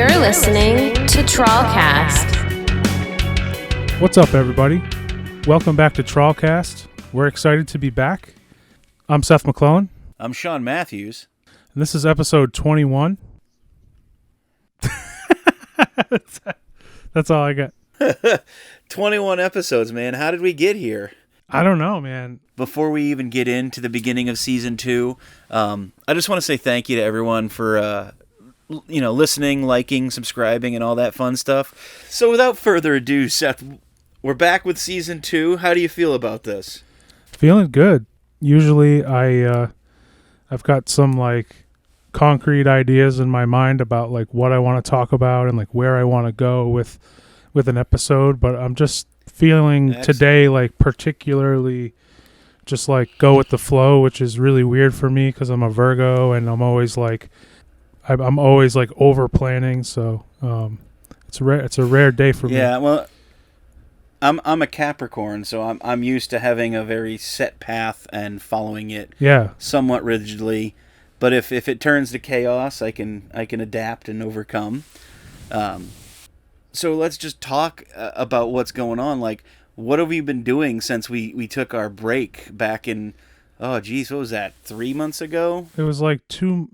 You're listening to TrawlCast. What's up, everybody? Welcome back to TrawlCast. We're excited to be back. I'm Seth McClellan. I'm Sean Matthews. And this is episode 21. That's all I got. 21 episodes, man. How did we get here? I don't know, man. Before we even get into the beginning of season 2, I just want to say thank you to everyone for listening, liking, subscribing, and all that fun stuff. So without further ado, Seth, we're back with season 2. How do you feel about this? Feeling good. Usually I've got some concrete ideas in my mind about what I want to talk about and where I want to go with an episode, but I'm just feeling today particularly just go with the flow, which is really weird for me because I'm a Virgo and I'm always I'm always over planning, so it's a rare day for me. Yeah, well, I'm a Capricorn, so I'm used to having a very set path and following it somewhat rigidly. But if it turns to chaos, I can adapt and overcome. So let's just talk about what's going on. What have we been doing since we took our break back in? Oh, geez, what was that? 3 months ago? It was 2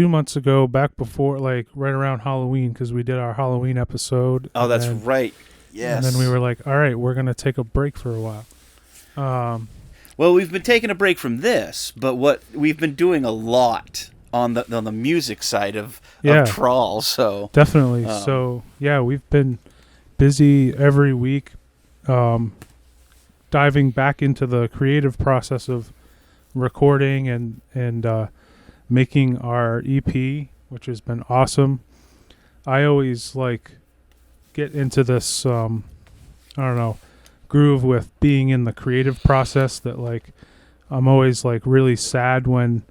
months ago, back before right around Halloween, because we did our Halloween episode. Oh, that's right. Yes. And then we were all right, we're gonna take a break for a while. Well, we've been taking a break from this, but what we've been doing a lot on the music side of Trawl. So definitely. We've been busy every week, diving back into the creative process of recording and making our EP, which has been awesome. I always get into this groove with being in the creative process that I'm always really sad when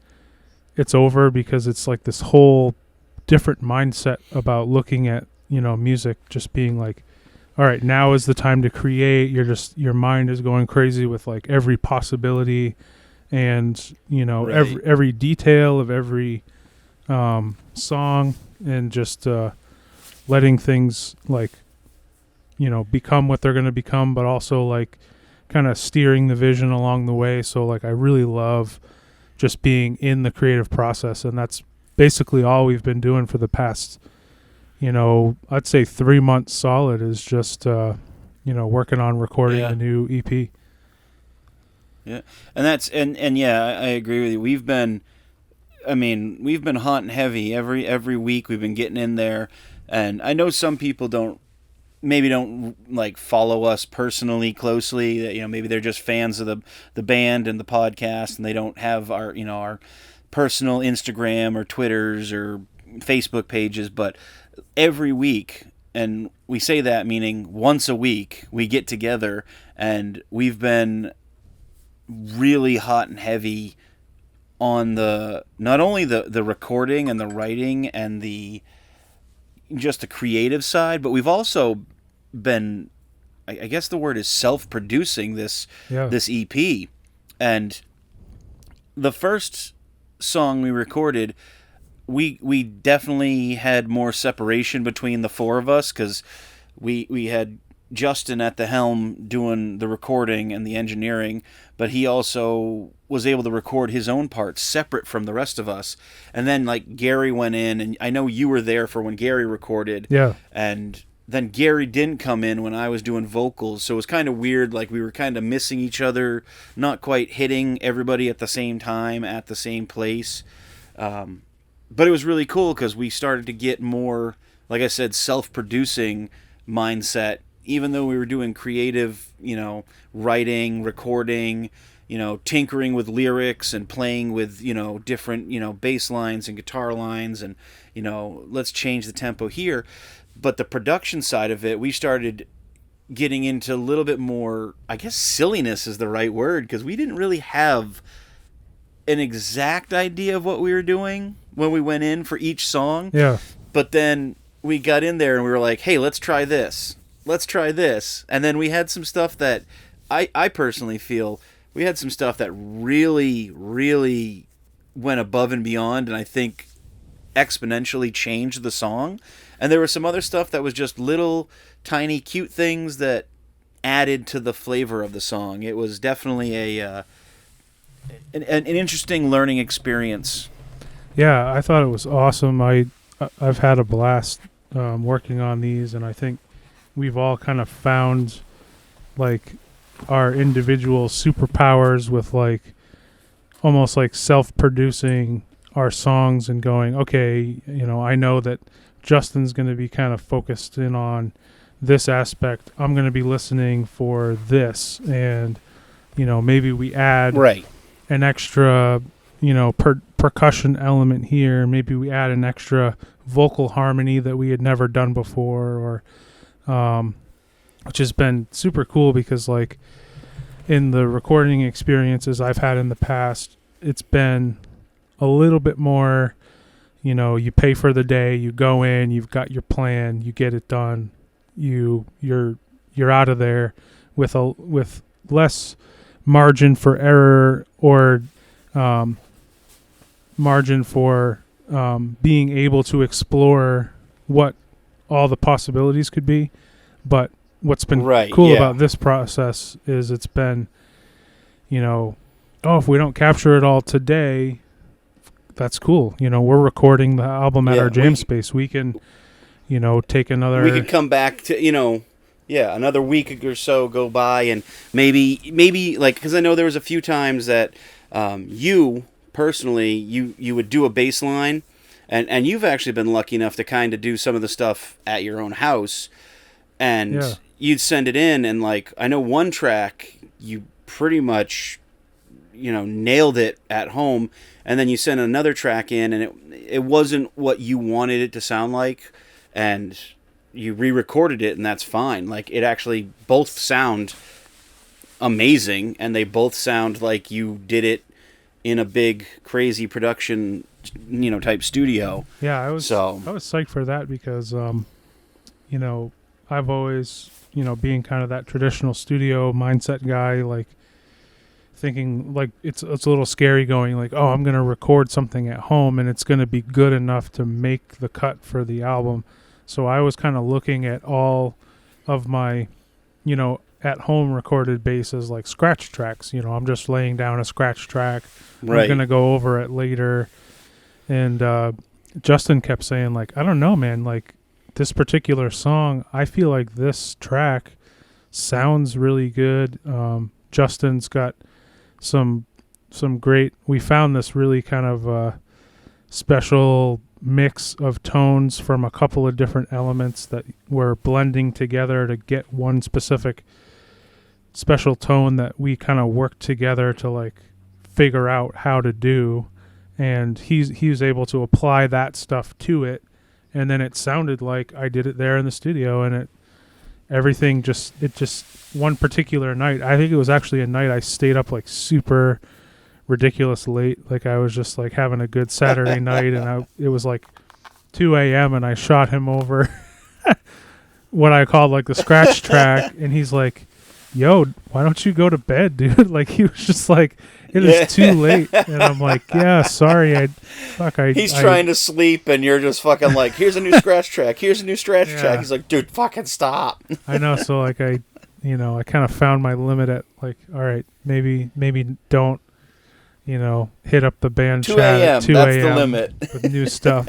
it's over, because it's this whole different mindset about looking at music, just being all right, now is the time to create. Your mind is going crazy with every possibility and right. every detail of every song, and just letting things become what they're going to become, but also kind of steering the vision along the way. So I really love just being in the creative process, and that's basically all we've been doing for the past I'd say 3 months solid, is just working on recording a new EP. Yeah, and that's and yeah, I agree with you. We've been hot and heavy every week. We've been getting in there, and I know some people don't follow us personally closely. That maybe they're just fans of the band and the podcast, and they don't have our personal Instagram or Twitters or Facebook pages. But every week, and we say that meaning once a week, we get together, and we've been really hot and heavy on not only the recording and the writing and just the creative side, but we've also been, I guess the word is self-producing this EP. And the first song we recorded, we definitely had more separation between the four of us, because we had Justin at the helm doing the recording and the engineering, but he also was able to record his own parts separate from the rest of us. And then Gary went in, and I know you were there for when Gary recorded. Yeah. And then Gary didn't come in when I was doing vocals, so it was kind of weird. We were kind of missing each other, not quite hitting everybody at the same time at the same place. But it was really cool because we started to get more, like I said, self-producing mindset. Even though we were doing creative, writing, recording, tinkering with lyrics and playing with, different, bass lines and guitar lines, and, let's change the tempo here. But the production side of it, we started getting into a little bit more, I guess silliness is the right word, because we didn't really have an exact idea of what we were doing when we went in for each song. Yeah. But then we got in there and we were like, hey, let's try this. Let's try this. And then we had some stuff that I personally feel we had some stuff that really, really went above and beyond, and I think exponentially changed the song. And there was some other stuff that was just little tiny cute things that added to the flavor of the song. It was definitely an interesting learning experience. Yeah, I thought it was awesome. I've had a blast working on these, and I think we've all kind of found like our individual superpowers with like almost like self-producing our songs and going, okay, I know that Justin's going to be kind of focused in on this aspect. I'm going to be listening for this, and maybe we add an extra percussion element here. Maybe we add an extra vocal harmony that we had never done before, or which has been super cool because like in the recording experiences I've had in the past, it's been a little bit more, you pay for the day, you go in, you've got your plan, you get it done, you're out of there with less margin for error or margin for being able to explore what all the possibilities could be. But what's been cool about this process is it's been, if we don't capture it all today, that's cool. We're recording the album at our jam space. We can, take another... We could come back to, another week or so go by, and maybe like, because I know there was a few times that you, personally, you would do a bass line, and you've actually been lucky enough to kind of do some of the stuff at your own house, and you'd send it in, and like, I know one track, you pretty much, nailed it at home, and then you sent another track in, and it wasn't what you wanted it to sound like, and you re-recorded it, and that's fine. Like, it actually both sound amazing, and they both sound like you did it in a big, crazy production, type studio. Yeah, I was psyched for that because, I've always, being kind of that traditional studio mindset guy, like, thinking like it's a little scary going like, oh, I'm going to record something at home and it's going to be good enough to make the cut for the album. So I was kind of looking at all of my, at home recorded basses like scratch tracks. I'm just laying down a scratch track. Right. I'm going to go over it later. And Justin kept saying like, I don't know, man, like this particular song, I feel like this track sounds really good. Justin's got some great, we found this really kind of special mix of tones from a couple of different elements that were blending together to get one specific special tone that we kind of worked together to like figure out how to do, and he was able to apply that stuff to it, and then it sounded like I did it there in the studio, and everything just one particular night, I think it was actually a night I stayed up like super ridiculous late, like I was just like having a good Saturday night, and it was like 2 a.m. and I shot him over what I called like the scratch track, and he's like, yo, why don't you go to bed, dude? Like he was just like, it is too late. And I'm like, yeah, sorry, he's trying to sleep, and you're just fucking like, here's a new scratch track, here's a new scratch track. He's like, dude, fucking stop. I know. So like I kind of found my limit at like, all right, maybe don't, hit up the band 2 chat a.m. at 2 That's a.m. the limit. with new stuff.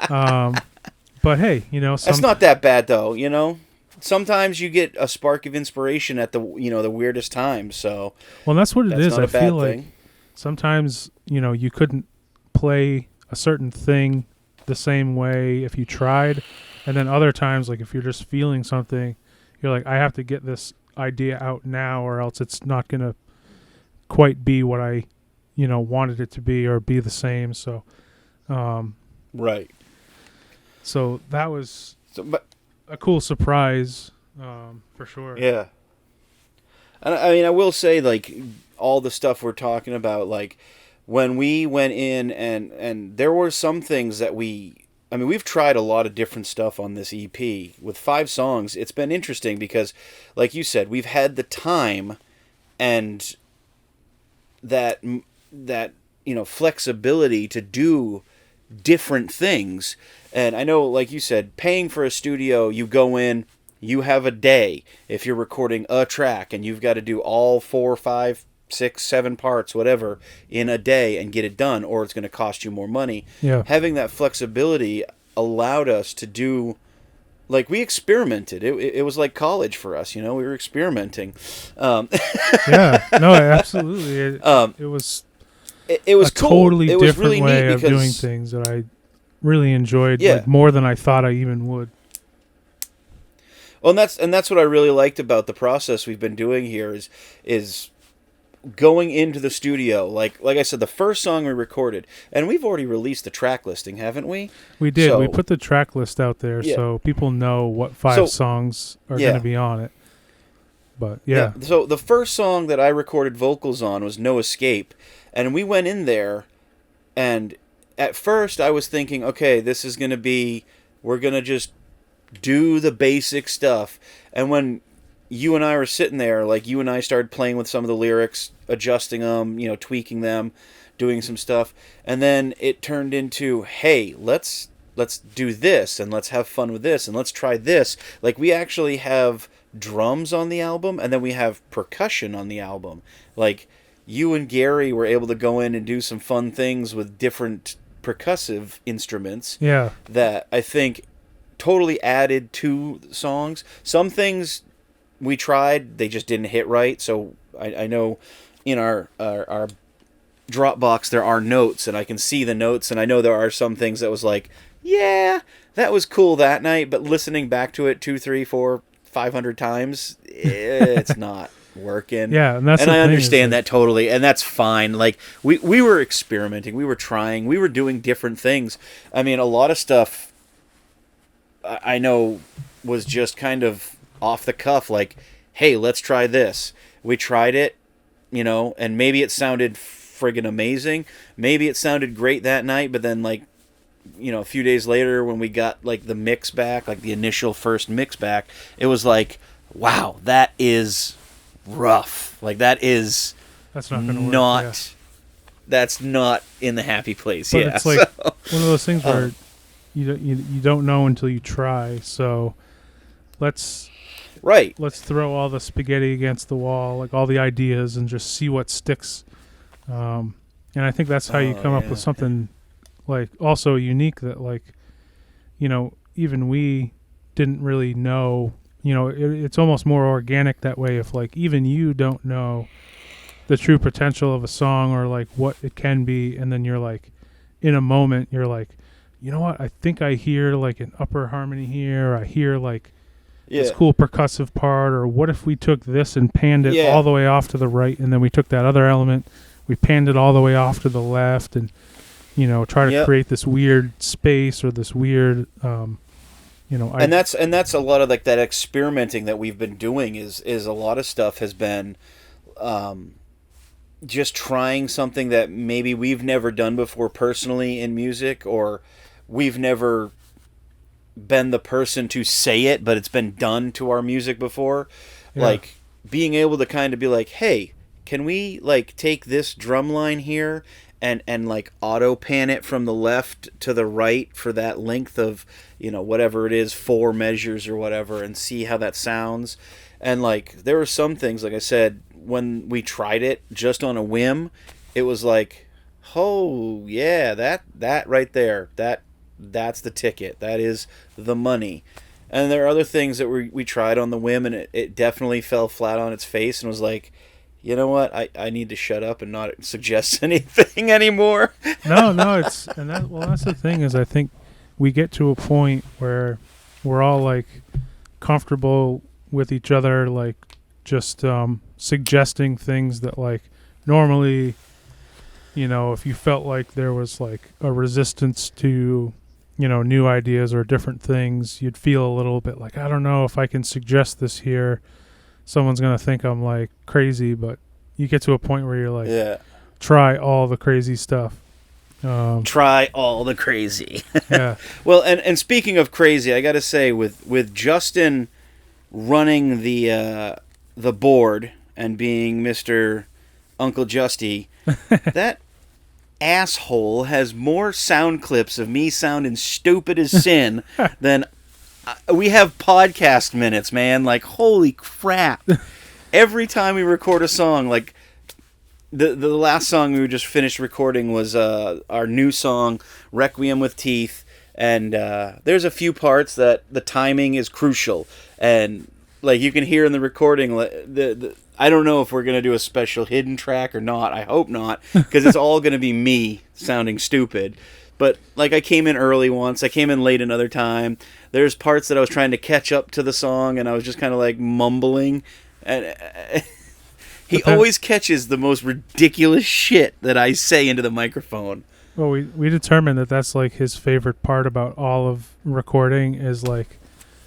But hey, that's not that bad though, Sometimes you get a spark of inspiration at the the weirdest times. So well, that's what it is. I feel like thing. Sometimes you couldn't play a certain thing the same way if you tried, and then other times, like if you're just feeling something, you're like, I have to get this idea out now, or else it's not gonna quite be what I wanted it to be or be the same. So right. So that was a cool surprise, for sure. Yeah. And I mean, I will say, like, all the stuff we're talking about, like, when we went in and there were some things that we've tried a lot of different stuff on this EP. With 5 songs, it's been interesting because, like you said, we've had the time and that flexibility to do different things. And I know, like you said, paying for a studio, you go in, you have a day if you're recording a track, and you've got to do all 4, 5, 6, 7 parts, whatever, in a day and get it done, or it's going to cost you more money. Yeah. Having that flexibility allowed us to do, like, we experimented. It was like college for us, we were experimenting. Yeah, no, absolutely. It was it was a cool. totally It was different really way neat of because, doing things that I really enjoyed, Yeah. like, more than I thought I even would. well, and that's what I really liked about the process we've been doing here is going into the studio. Like I said, the first song we recorded, and we've already released the track listing, haven't we? We did. So, We put the track list out there Yeah. so people know what 5 songs are Yeah. going to be on it. But yeah. So the first song that I recorded vocals on was No Escape, and we went in there, and at first I was thinking, okay, this is going to be, we're going to just do the basic stuff. And when you and I were sitting there, like, you and I started playing with some of the lyrics, adjusting them, tweaking them, doing some stuff, and then it turned into, hey, let's do this, and let's have fun with this, and let's try this. Like, we actually have drums on the album, and then we have percussion on the album. Like, you and Gary were able to go in and do some fun things with different percussive instruments. Yeah. That I think totally added to the songs. Some things we tried, they just didn't hit right. So I know in our Dropbox there are notes, and I can see the notes, and I know there are some things that was like, yeah, that was cool that night, but listening back to it 2, 3, 4, 500 times, it's not working. Yeah, and that's and the I thing, understand is that totally, and that's fine. Like, we were experimenting, we were trying, we were doing different things. I mean, a lot of stuff I know was just kind of off the cuff, like, hey, let's try this. We tried it, and maybe it sounded friggin' amazing. Maybe it sounded great that night, but then, like, a few days later when we got, like, the mix back, like the initial first mix back, it was like, wow, that is rough. Like, that's not going to work. Yeah. That's not in the happy place. But yeah, it's like one of those things where you don't know until you try. So let's throw all the spaghetti against the wall, like all the ideas, and just see what sticks. And I think that's how you come up with something like also unique that, like, even we didn't really know. It's almost more organic that way. If, like, even you don't know the true potential of a song or, like, what it can be, and then you're like, in a moment, you're like, you know what? I think I hear, like, an upper harmony here. Or I hear, like, this cool percussive part. Or what if we took this and panned it all the way off to the right, and then we took that other element, we panned it all the way off to the left, and try to create this weird space or this weird, and that's a lot of, like, that experimenting that we've been doing is a lot of stuff has been, just trying something that maybe we've never done before personally in music, or we've never been the person to say it, but it's been done to our music before. Yeah. Like, being able to kind of be like, hey, can we, like, take this drum line here and like auto pan it from the left to the right for that length of, whatever it is, 4 measures or whatever, and see how that sounds. And, like, there were some things, like I said, when we tried it just on a whim, it was like, oh yeah, that right there, that's the ticket, that is the money. And there are other things that we tried on the whim, and it definitely fell flat on its face, and was like, you know what, I need to shut up and not suggest anything anymore. No, that's the thing, is I think we get to a point where we're all, like, comfortable with each other, like, just suggesting things that, like, normally, if you felt like there was, like, a resistance to, new ideas or different things, you'd feel a little bit like, I don't know if I can suggest this here. Someone's going to think I'm, like, crazy. But you get to a point where you're like, try all the crazy stuff. Try all the crazy. Yeah. Well, and speaking of crazy, I got to say, with Justin running the board and being Mr. Uncle Justy, asshole has more sound clips of me sounding stupid as sin than we have podcast minutes, man. Like, holy crap. Every time we record a song, like the last song we just finished recording was our new song, Requiem with Teeth. And there's a few parts that the timing is crucial. And like you can hear in the recording, I don't know if we're going to do a special hidden track or not. I hope not, because it's all going to be me sounding stupid. But like I came in early once, I came in late another time. There's parts that I was trying to catch up to the song, and I was just kind of like mumbling. And he always catches the most ridiculous shit that I say into the microphone. Well, we determined that that's like his favorite part about all of recording is like,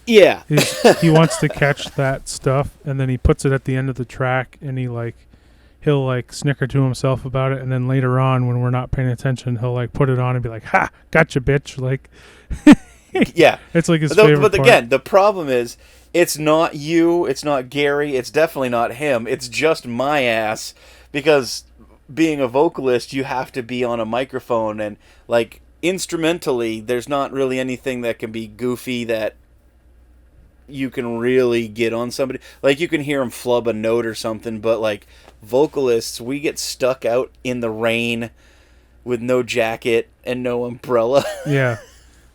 yeah, he wants to catch that stuff, and then he puts it at the end of the track, and he'll like snicker to himself about it, and then later on when we're not paying attention, he'll like put it on and be like, "Ha, gotcha, bitch!" Like, yeah, it's like his favorite But part. again, the problem is it's not you, it's not Gary, it's definitely not him. It's just my ass, because being a vocalist, you have to be on a microphone, and like instrumentally, there's not really anything that can be goofy that you can really get on somebody. Like you can hear him flub a note or something, but like vocalists, we get stuck out in the rain with no jacket and no umbrella. Yeah,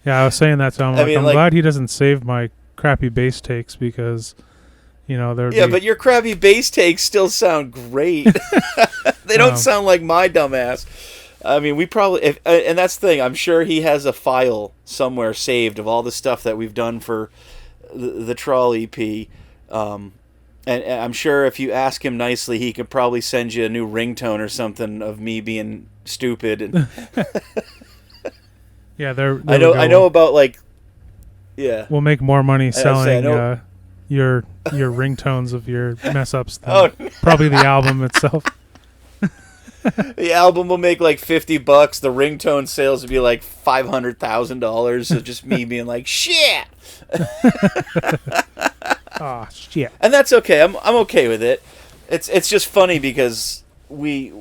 I was saying that to him. I'm glad he doesn't save my crappy bass takes, because but your crappy bass takes still sound great. They don't sound like my dumbass. I mean, we probably and that's the thing. I'm sure he has a file somewhere saved of all the stuff that we've done for the Trawl EP, and I'm sure if you ask him nicely, he could probably send you a new ringtone or something of me being stupid. And yeah, there I know about like, yeah. We'll make more money selling your ringtones of your mess ups than probably the album itself. The album will make like $50. The ringtone sales would be like $500,000 of just me being like, shit. Oh shit. And that's okay. I'm okay with it. It's just funny because we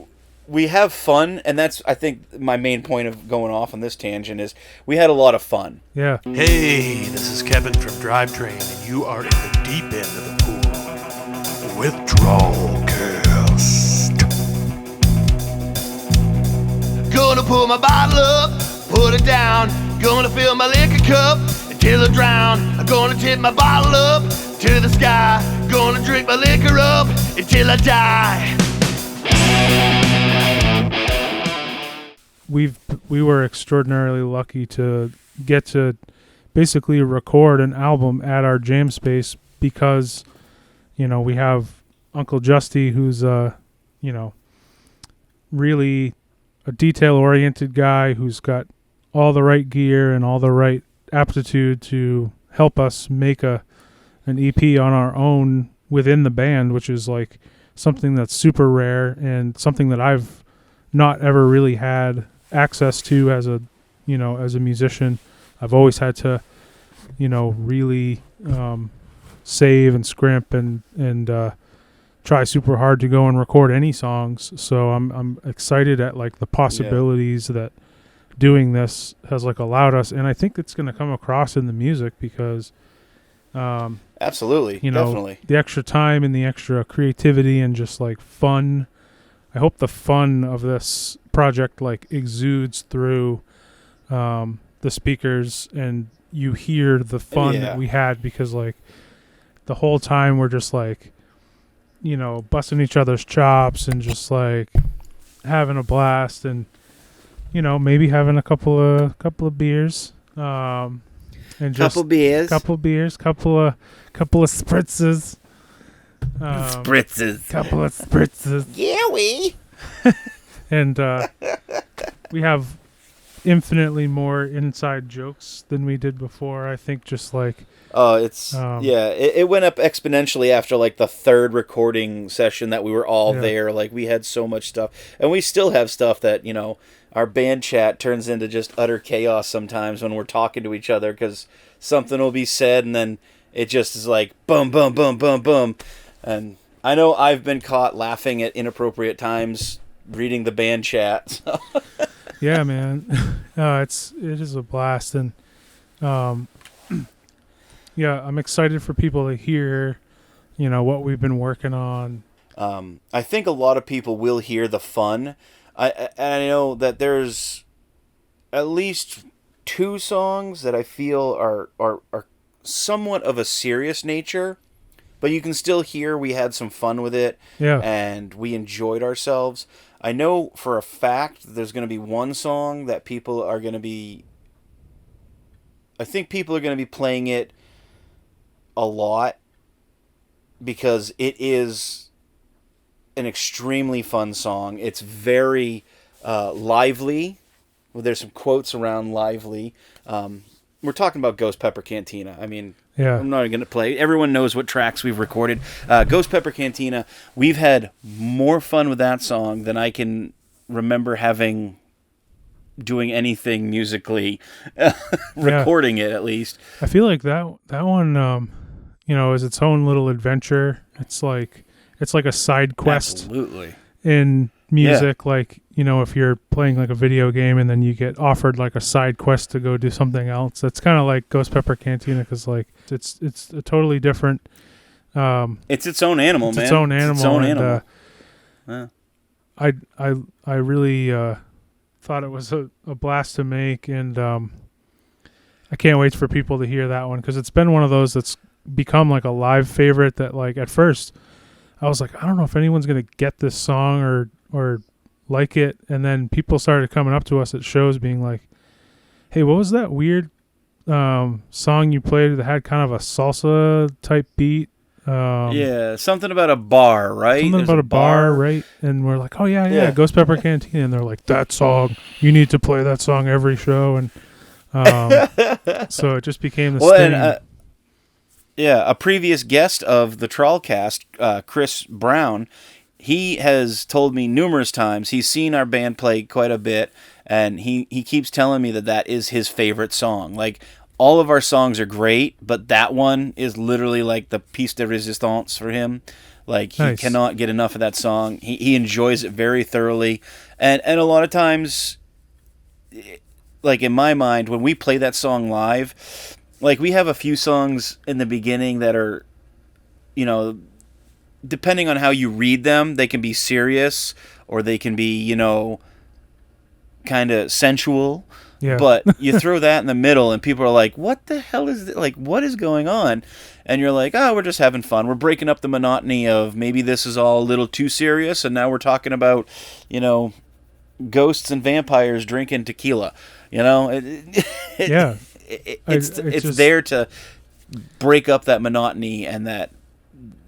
have fun, and that's, I think, my main point of going off on this tangent is we had a lot of fun. Yeah. Hey, this is Kevin from Drivetrain, and you are in the deep end of the pool with TrawlCast. Gonna pull my bottle up, put it down. Gonna fill my liquor cup until I drown. I'm gonna tip my bottle up to the sky. Gonna drink my liquor up until I die. We were extraordinarily lucky to get to basically record an album at our jam space, because we have Uncle Justy, who's really a detail-oriented guy who's got all the right gear and all the right aptitude to help us make an EP on our own within the band, which is like something that's super rare and something that I've not ever really had access to as a musician. I've always had to really save and scrimp and try super hard to go and record any songs. So I'm excited at like the possibilities that doing this has like allowed us, and I think it's going to come across in the music, because absolutely, definitely, the extra time and the extra creativity and just like fun. I hope the fun of this project like exudes through the speakers, and you hear the fun that we had, because like the whole time we're just like busting each other's chops and just like having a blast, and maybe having a couple of beers, and just couple of spritzes. Couple of spritzes. Yeah, we. And we have infinitely more inside jokes than we did before. I think just like it went up exponentially after like the third recording session that we were all there. Like we had so much stuff, and we still have stuff that our band chat turns into just utter chaos sometimes when we're talking to each other, because something will be said and then it just is like boom, boom, boom, boom, boom. And I know I've been caught laughing at inappropriate times reading the band chat. So. Yeah, man. It is a blast, and yeah, I'm excited for people to hear, what we've been working on. I think a lot of people will hear the fun. I know that there's at least 2 songs that I feel are somewhat of a serious nature, but you can still hear we had some fun with it, and we enjoyed ourselves. I know for a fact there's going to be one song that people are going to be... I think people are going to be playing it a lot because it is an extremely fun song. It's very lively. Well, there's some quotes around lively. We're talking about Ghost Pepper Cantina. I mean, I'm not even going to play. Everyone knows what tracks we've recorded. Ghost Pepper Cantina, we've had more fun with that song than I can remember doing anything musically, recording it at least. I feel like that one, is its own little adventure. It's like a side quest. Absolutely. In music, like, if you're playing like a video game and then you get offered like a side quest to go do something else, that's kind of like Ghost Pepper Cantina, because like it's a totally different. It's its own animal, man. Its own animal. It's its own animal. I really thought it was a blast to make, and I can't wait for people to hear that one, because it's been one of those that's become like a live favorite that, like, at first I was like, I don't know if anyone's gonna get this song or like it, and then people started coming up to us at shows being like, hey, what was that weird song you played that had kind of a salsa type beat? Something about a bar, right? Something about a bar, right? And we're like, oh yeah, Ghost Pepper Cantina, and they're like, that song, you need to play that song every show, and so it just became this thing. And, a previous guest of the TrawlCast, Chris Brown, he has told me numerous times, he's seen our band play quite a bit, and he keeps telling me that is his favorite song. Like, all of our songs are great, but that one is literally like the piece de resistance for him. Like, he cannot get enough of that song. He enjoys it very thoroughly. And a lot of times, like, in my mind, when we play that song live, like, we have a few songs in the beginning that are, depending on how you read them, they can be serious or they can be, kind of sensual. Yeah. But you throw that in the middle and people are like, what the hell is this? Like, what is going on? And you're like, oh, we're just having fun. We're breaking up the monotony of maybe this is all a little too serious, and now we're talking about, ghosts and vampires drinking tequila. It's just there to break up that monotony, and that,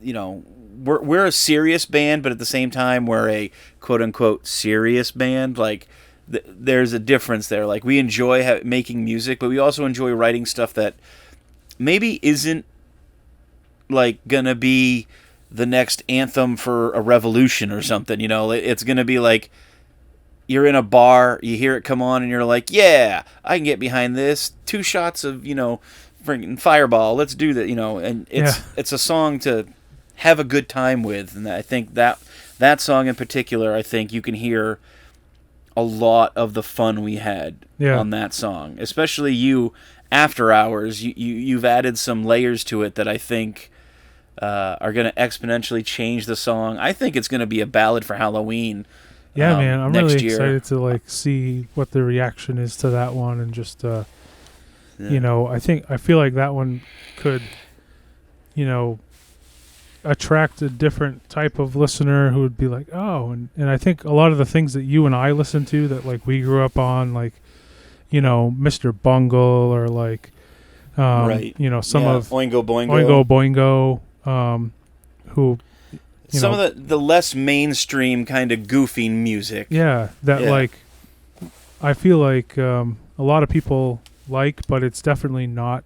we're a serious band, but at the same time we're a quote unquote serious band. Like, there's a difference there. Like, we enjoy making music, but we also enjoy writing stuff that maybe isn't like gonna be the next anthem for a revolution or something. It's gonna be like, you're in a bar, you hear it come on, and you're like, yeah, I can get behind this. 2 shots of, freaking Fireball. Let's do that, and it's a song to have a good time with. And I think that song in particular, I think you can hear a lot of the fun we had on that song. Especially you, after hours, you've added some layers to it that I think are going to exponentially change the song. I think it's going to be a ballad for Halloween. Yeah, man, I'm really excited to see what the reaction is to that one, and just I feel like that one could, attract a different type of listener who would be like, oh, and I think a lot of the things that you and I listen to that, like, we grew up on, like, Mr. Bungle, or like right. Some of Oingo Boingo, who some of the less mainstream kind of goofy music. Like, I feel like a lot of people like, but it's definitely not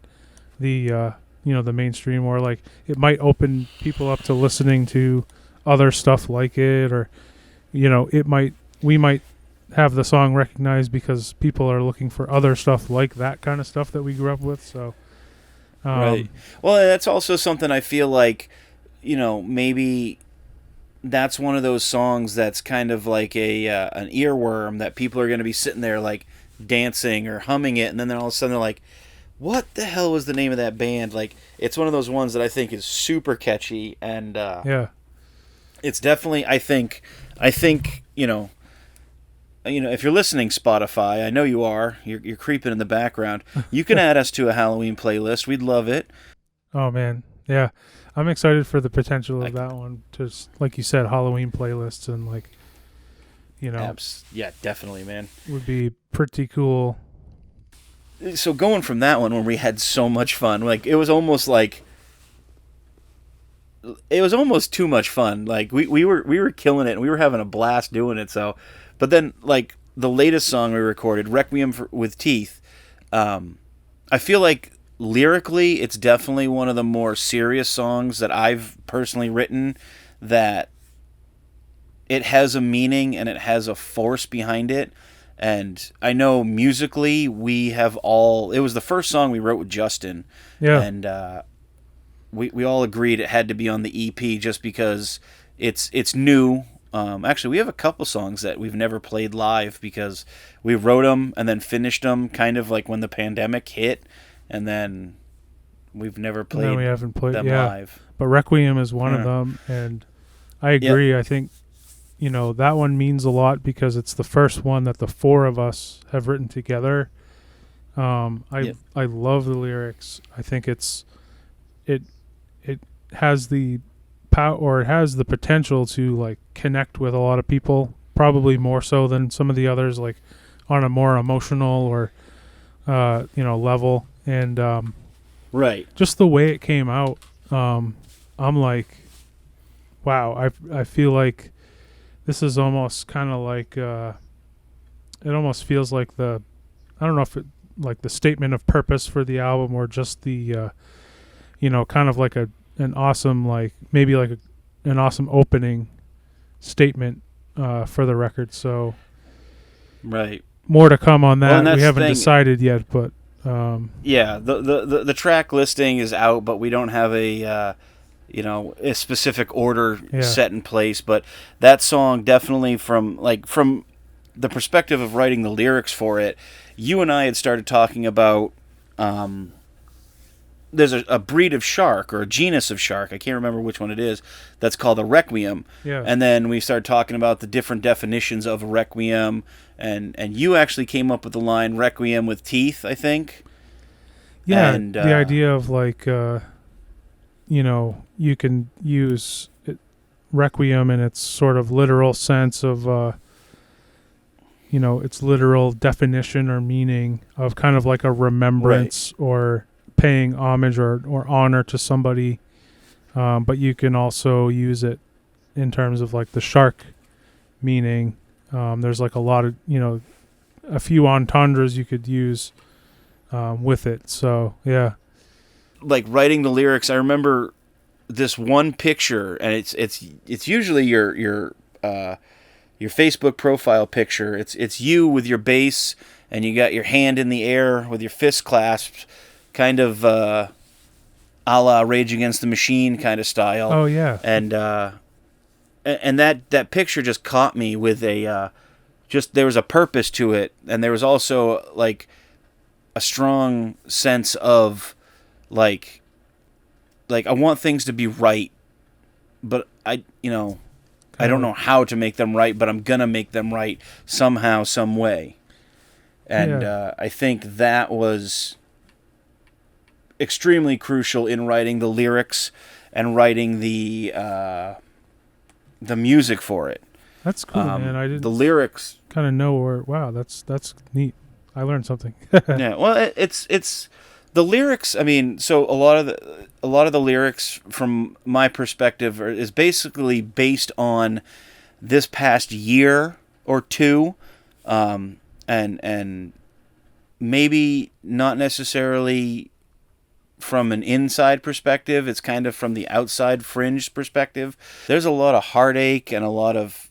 the the mainstream, or like it might open people up to listening to other stuff like it, or we might have the song recognized because people are looking for other stuff like that kind of stuff that we grew up with. So right. Well, that's also something I feel like, maybe that's one of those songs that's kind of like an earworm that people are going to be sitting there like dancing or humming it, and then all of a sudden they're like, what the hell was the name of that band? Like, it's one of those ones that I think is super catchy, and it's definitely, I think if you're listening, Spotify, I know you are. You're creeping in the background. You can add us to a Halloween playlist. We'd love it. Oh man, yeah, I'm excited for the potential of that one. Just like you said, Halloween playlists and like, yeah, definitely, man. Would be pretty cool. So going from that one, when we had so much fun, like it was almost too much fun. Like we were killing it, and we were having a blast doing it. So. But then, like, the latest song we recorded, Requiem with Teeth, I feel like lyrically it's definitely one of the more serious songs that I've personally written, that it has a meaning and it has a force behind it. And I know musically it was the first song we wrote with Justin. Yeah. And we all agreed it had to be on the EP just because it's new. Actually, we have a couple songs that we've never played live because we wrote them and then finished them kind of like when the pandemic hit, and then we've never played them live. But Requiem is one of them, and I agree. Yep. I think, that one means a lot because it's the first one that the four of us have written together. I love the lyrics. I think it has the it has the potential to like connect with a lot of people, probably more so than some of the others, like on a more emotional or level. And right, just the way it came out, I'm like, wow, I feel like this is almost kind of like it almost feels like I don't know if it like the statement of purpose for the album, or just the kind of like an awesome, like maybe like an awesome opening statement for the record. So right, more to come on that. We haven't decided yet, but the track listing is out, but we don't have a specific order set in place. But that song definitely, from the perspective of writing the lyrics for it, you and I had started talking about there's a breed of shark, or a genus of shark, I can't remember which one it is, that's called a requiem. Yeah. And then we started talking about the different definitions of a requiem, and you actually came up with the line requiem with teeth, I think. Yeah, and the idea of like, you can use requiem in its sort of literal sense of, its literal definition or meaning of kind of like a remembrance, right, or paying homage or honor to somebody, but you can also use it in terms of like the shark meaning. There's like a lot of a few entendres you could use with it. So yeah, like writing the lyrics, I remember this one picture, and it's usually your Facebook profile picture. It's you with your bass, and you got your hand in the air with your fist clasped, kind of a la Rage Against the Machine kind of style. Oh yeah. And that picture just caught me with there was a purpose to it, and there was also like a strong sense of like I want things to be right, but I don't know how to make them right, but I'm gonna make them right somehow, some way. And I think that was extremely crucial in writing the lyrics and writing the music for it. That's cool, man. I didn't. The lyrics kind of know where. Wow, that's neat. I learned something. Yeah, well, it's the lyrics. I mean, so a lot of the lyrics, from my perspective, is basically based on this past year or two, and maybe not necessarily from an inside perspective. It's kind of from the outside fringe perspective. There's a lot of heartache and a lot of,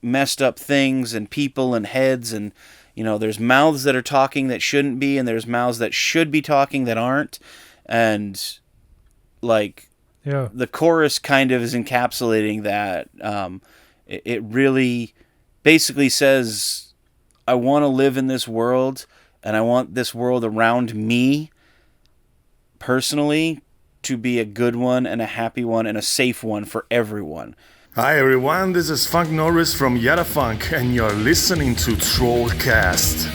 messed up things and people and heads, and, there's mouths that are talking that shouldn't be, and there's mouths that should be talking that aren't. And like, Yeah. the chorus kind of is encapsulating that. It really basically says, I want to live in this world, and I want this world around me personally to be a good one and a happy one and a safe one for everyone. Hi everyone, this is Funk Norris from Yada Funk, and you're listening to TrawlCast.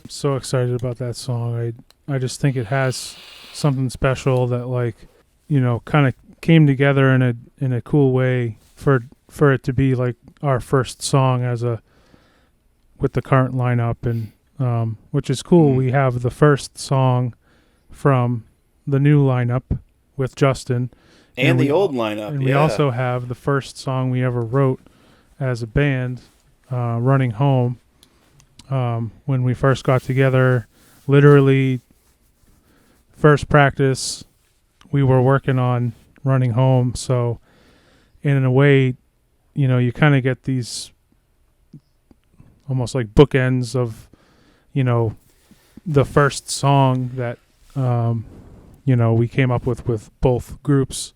I'm so excited about that song. I just think it has something special that, like, you know, kind of came together in a cool way for it to be like our first song with the current lineup, and which is cool. We have the first song from the new lineup with Justin And the old lineup. and we also have the first song we ever wrote as a band, Running Home. When we first got together, literally first practice, we were working on Running Home. So in a way, you know, you kind of get these almost like bookends of, you know, the first song that, you know, we came up with both groups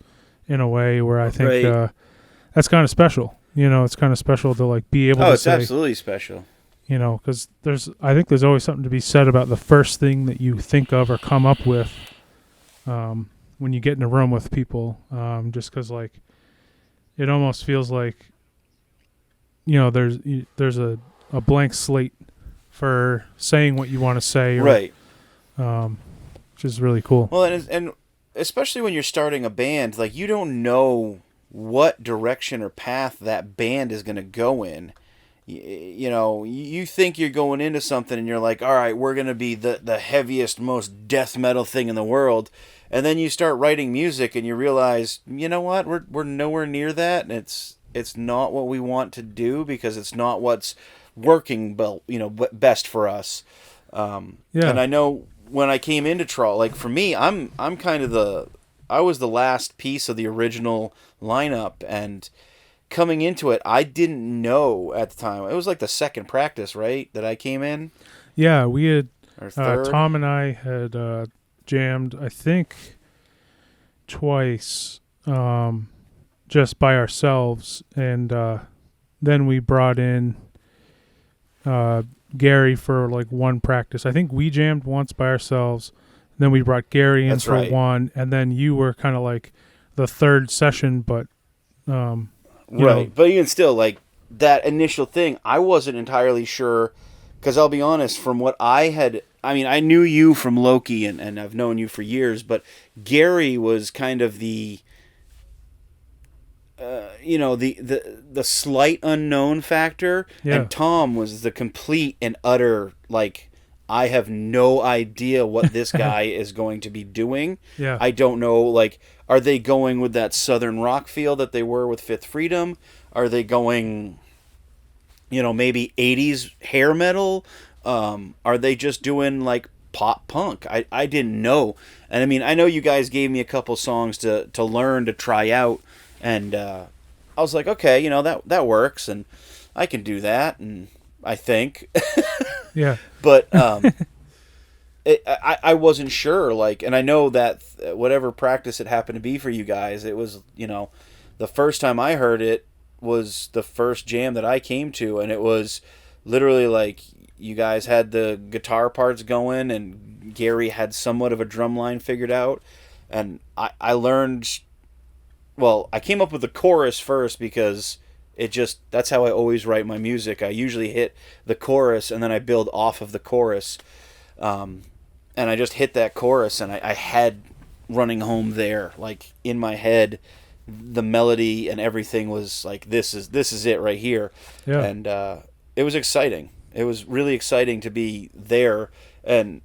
in a way where I think that's kind of special. You know, it's kind of special to like be able to it's say, absolutely special. you know, because I think there's always something to be said about the first thing that you think of or come up with when you get in a room with people, just because, like, it almost feels like, you know, there's a blank slate for saying what you want to say, or, Right. which is really cool. Well, and especially when you're starting a band, like, you don't know what direction or path that band is going to go in. You know, you think you're going into something and you're like, all right, we're going to be the heaviest, most death metal thing in the world. And then you start writing music and you realize, you know what, we're nowhere near that. And it's not what we want to do because it's not what's working, best for us. And I know when I came into Trawl, like, for me, I'm kind of I was the last piece of the original lineup, and coming into it, I didn't know at the time. It was like the second practice, right, that I came in? Yeah, we had, Or third? Tom and I had jammed, I think, twice, just by ourselves, and then we brought in Gary for like one practice. I think we jammed once by ourselves, then we brought Gary in That's for right. one, and then you were kind of like the third session, but you Right, know, but even still, like, that initial thing, I wasn't entirely sure, because I'll be honest, from what I knew you from Loki, and I've known you for years, but Gary was kind of the slight unknown factor, Yeah. and Tom was the complete and utter, like, I have no idea what this guy is going to be doing. Yeah. I don't know, like, are they going with that southern rock feel that they were with Fifth Freedom? Are they going, maybe 80s hair metal? Are they just doing, like, pop punk? I didn't know. And I mean, I know you guys gave me a couple songs to learn, to try out, and I was like, okay, that works, and I can do that, and I think. yeah, But I wasn't sure, like, and I know that whatever practice it happened to be for you guys, it was, the first time I heard it was the first jam that I came to, and it was literally like you guys had the guitar parts going, and Gary had somewhat of a drum line figured out, and I learned, well, I came up with the chorus first because that's how I always write my music. I usually hit the chorus and then I build off of the chorus. And I just hit that chorus and I had Running Home there, like, in my head. The melody and everything was like, this is it right here. Yeah. And it was exciting. It was really exciting to be there. And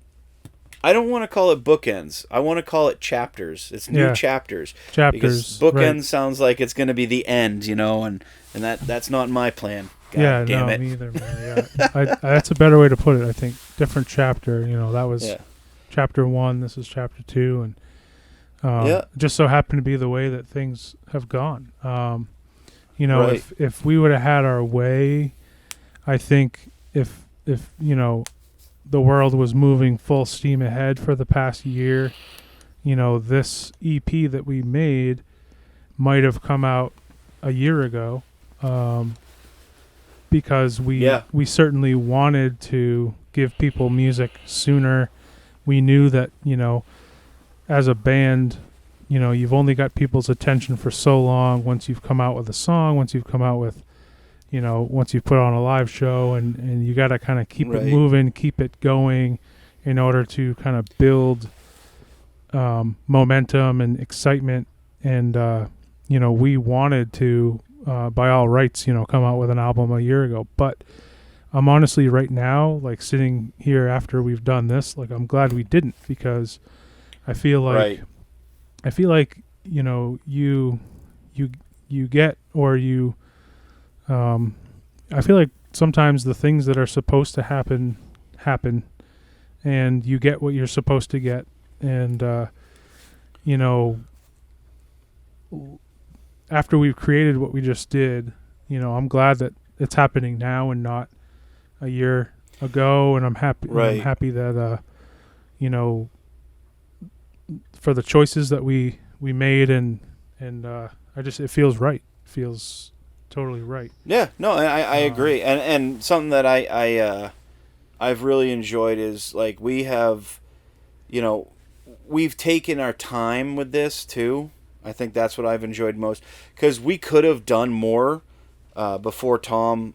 I don't want to call it bookends. I want to call it chapters. It's new chapters. Because bookends right. sounds like it's going to be the end, and that's not my plan. God yeah, damn no, it. me either, man. Yeah, that's a better way to put it. I think different chapter. That was chapter 1. This is chapter 2, Just so happened to be the way that things have gone. You know, Right. if we would have had our way, I think if you know, the world was moving full steam ahead for the past year, you know, this EP that we made might have come out a year ago, because we certainly wanted to give people music sooner. We knew that, you know, as a band, you know, you've only got people's attention for so long once you've come out with a song, once you've come out with, you know, once you've put on a live show, and you got to kind of keep it moving, keep it going in order to kind of build momentum and excitement. And, you know, we wanted to, by all rights, you know, come out with an album a year ago. But I'm honestly right now, like sitting here after we've done this, like I'm glad we didn't, because I feel like, you know, you get, or you, I feel like sometimes the things that are supposed to happen, and you get what you're supposed to get. And, you know, after we've created what we just did, you know, I'm glad that it's happening now and not a year ago. And I'm happy, I'm happy that, you know, for the choices that we made, and it feels right. It feels totally right. Yeah, no, I agree. And something that I've really enjoyed is, like, we have, you know, we've taken our time with this too. I think that's what I've enjoyed most, because we could have done more before Tom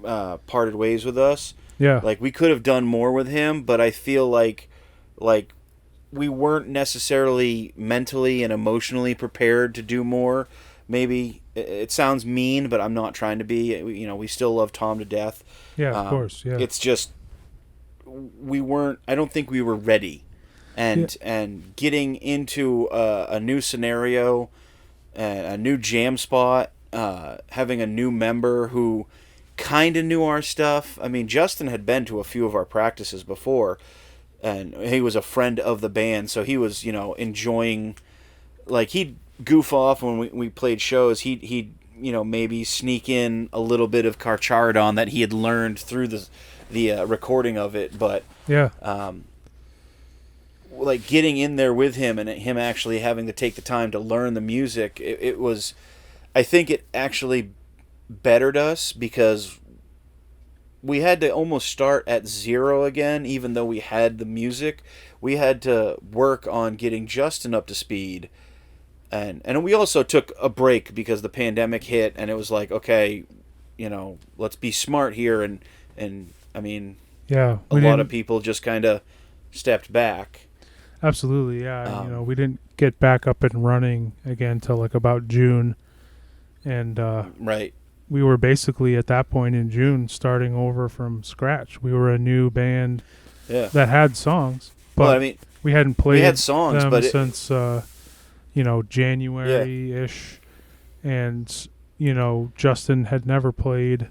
parted ways with us. Yeah. Like, we could have done more with him, but I feel like we weren't necessarily mentally and emotionally prepared to do more. Maybe it sounds mean, but I'm not trying to be. You know, we still love Tom to death. Yeah, of course. Yeah. It's just we weren't. I don't think we were ready, and getting into a new scenario, a new jam spot, having a new member who kind of knew our stuff. I mean, Justin had been to a few of our practices before, and he was a friend of the band, so he was, you know, enjoying. Like, he'd goof off when we played shows. He'd you know, maybe sneak in a little bit of Carcharodon that he had learned through the recording of it. But yeah, like, getting in there with him and him actually having to take the time to learn the music, it was, I think it actually bettered us, because we had to almost start at zero again. Even though we had the music, we had to work on getting Justin up to speed. And we also took a break because the pandemic hit, and it was like, okay, you know, let's be smart here. And I mean, yeah, a lot of people just kind of stepped back. Absolutely, yeah. You know, we didn't get back up and running again till like about June, and we were basically at that point in June starting over from scratch. We were a new band that had songs, but well, I mean, we hadn't played songs, them but since you know, January-ish, and you know, Justin had never played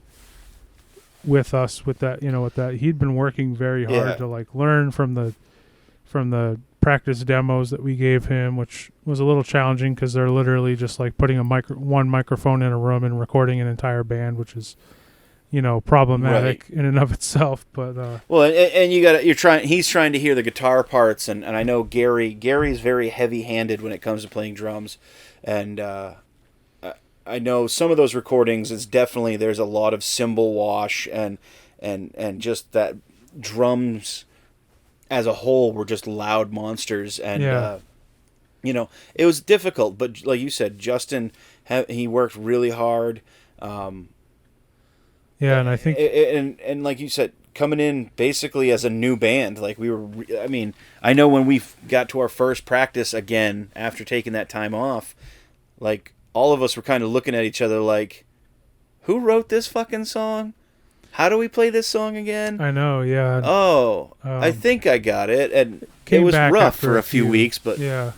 with us with that. You know, with that, he'd been working very hard to like learn from the practice demos that we gave him, which was a little challenging because they're literally just like putting one microphone in a room and recording an entire band, which is, you know, problematic in and of itself. But well, and he's trying to hear the guitar parts, and I know Gary's very heavy-handed when it comes to playing drums, and I know some of those recordings is definitely, there's a lot of cymbal wash, and just that drums as a whole were just loud monsters, and you know, it was difficult. But like you said, Justin, he worked really hard. And I think, and like you said, coming in basically as a new band, like we were. I mean, I know when we got to our first practice again after taking that time off, like all of us were kind of looking at each other like, "Who wrote this fucking song? How do we play this song again?" I know, yeah. Oh, I think I got it, and it was rough for a few weeks, but yeah,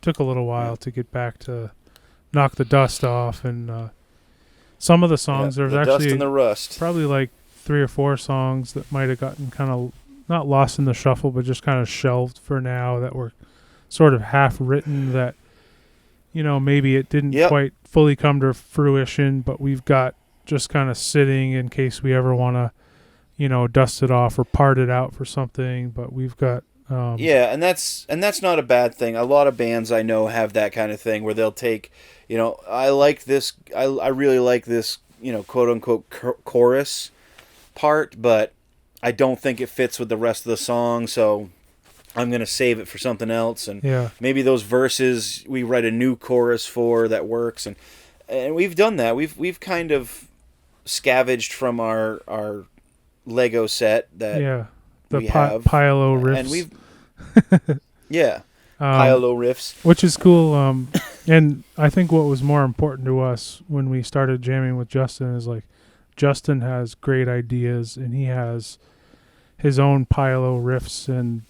took a little while to get back to knock the dust off, and some of the songs there's the actually dust and the rust. Probably like 3 or 4 songs that might have gotten kind of not lost in the shuffle, but just kind of shelved for now, that we're sort of half written that, maybe it didn't Yep. quite fully come to fruition, but we've got just kind of sitting in case we ever want to, dust it off or part it out for something. But we've got, Yeah, and that's not a bad thing. A lot of bands I know have that kind of thing where they'll take, I like this, I really like this, quote unquote chorus part, but I don't think it fits with the rest of the song, so I'm going to save it for something else. And yeah, maybe those verses we write a new chorus for that works, and we've done that. We've kind of scavenged from our Lego set that yeah, the we have Pylo riffs, and we've Pylo riffs, which is cool. And I think what was more important to us when we started jamming with Justin is like, Justin has great ideas and he has his own Pylo riffs and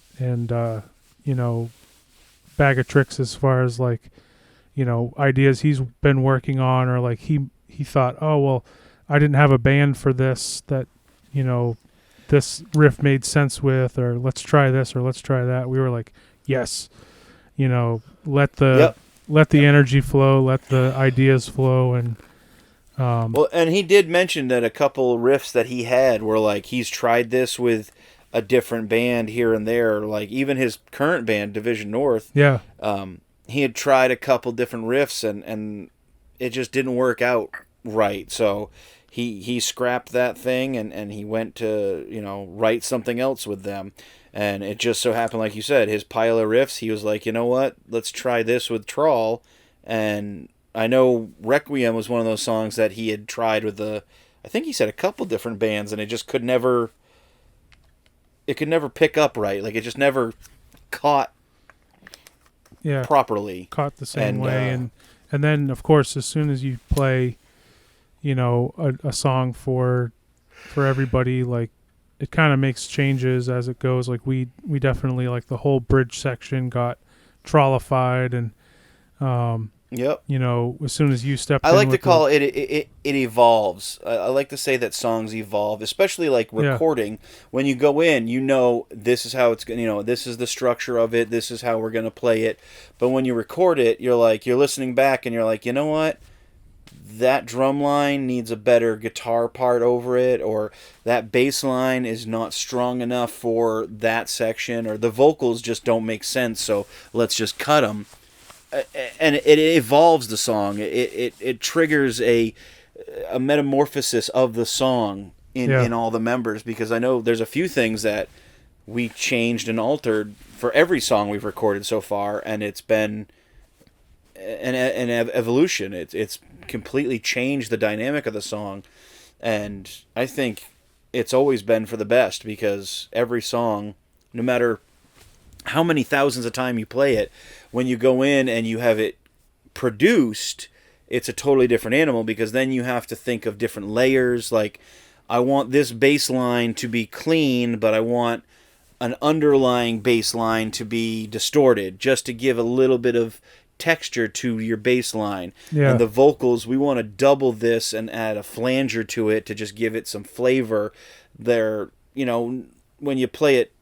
bag of tricks as far as like, ideas he's been working on, or like he thought, oh, well, I didn't have a band for this that, this riff made sense with, or let's try this or let's try that. We were like, yes, let the energy flow, let the ideas flow. And well, and he did mention that a couple riffs that he had were like he's tried this with a different band here and there. Like even his current band, Division North, yeah, he had tried a couple different riffs and it just didn't work out right. So he scrapped that thing and he went to write something else with them. And it just so happened, like you said, his pile of riffs, he was like, you know what, let's try this with Trawl. And I know Requiem was one of those songs that he had tried with I think he said a couple different bands, and it just could never pick up right. Like it just never caught properly. Caught the same way. And then, of course, as soon as you play, a song for everybody, like, it kind of makes changes as it goes. Like we definitely, like, the whole bridge section got Trawlified, and yep. As soon as you stepped I in like to with call it evolves. I like to say that songs evolve, especially like recording. When you go in, this is how it's going. This is the structure of it. This is how we're going to play it. But when you record it, you're listening back, and you're like, you know what? That drum line needs a better guitar part over it, or that bass line is not strong enough for that section, or the vocals just don't make sense, so let's just cut them. And it evolves the song. It triggers a metamorphosis of the song in all the members, because I know there's a few things that we changed and altered for every song we've recorded so far, and it's been an evolution. It's completely changed the dynamic of the song, and I think it's always been for the best, because every song, no matter how many thousands of times you play it, when you go in and you have it produced, it's a totally different animal, because then you have to think of different layers. Like, I want this bass line to be clean, but I want an underlying bass line to be distorted, just to give a little bit of texture to your bass line. Yeah. And the vocals, we want to double this and add a flanger to it to just give it some flavor. When you play it,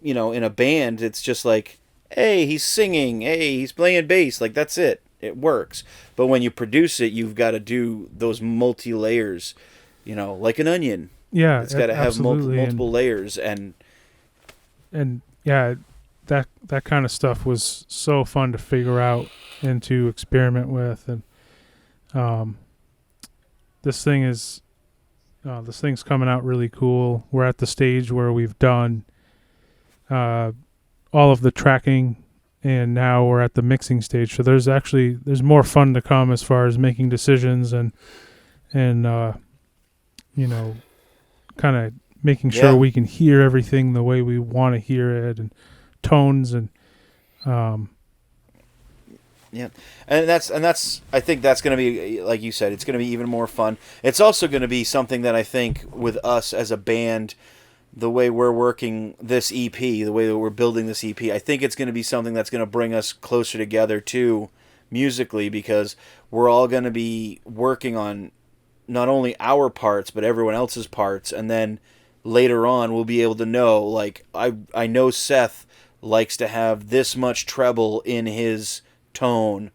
in a band, it's just like, hey, he's singing, hey, he's playing bass, like, that's it. It works. But when you produce it, you've got to do those multi-layers, like an onion. Yeah, it's got to have multiple layers, and yeah, that kind of stuff was so fun to figure out and to experiment with. And this thing's coming out really cool. We're at the stage where we've done all of the tracking, and now we're at the mixing stage. So there's more fun to come as far as making decisions and kind of making sure we can hear everything the way we want to hear it, and tones, and and that's I think that's going to be, like you said, it's going to be even more fun. It's also going to be something that I think with us as a band, the way we're working this EP, the way that we're building this EP, I think it's going to be something that's going to bring us closer together too, musically, because we're all going to be working on not only our parts but everyone else's parts, and then later on we'll be able to know, like, I know Seth likes to have this much treble in his tone,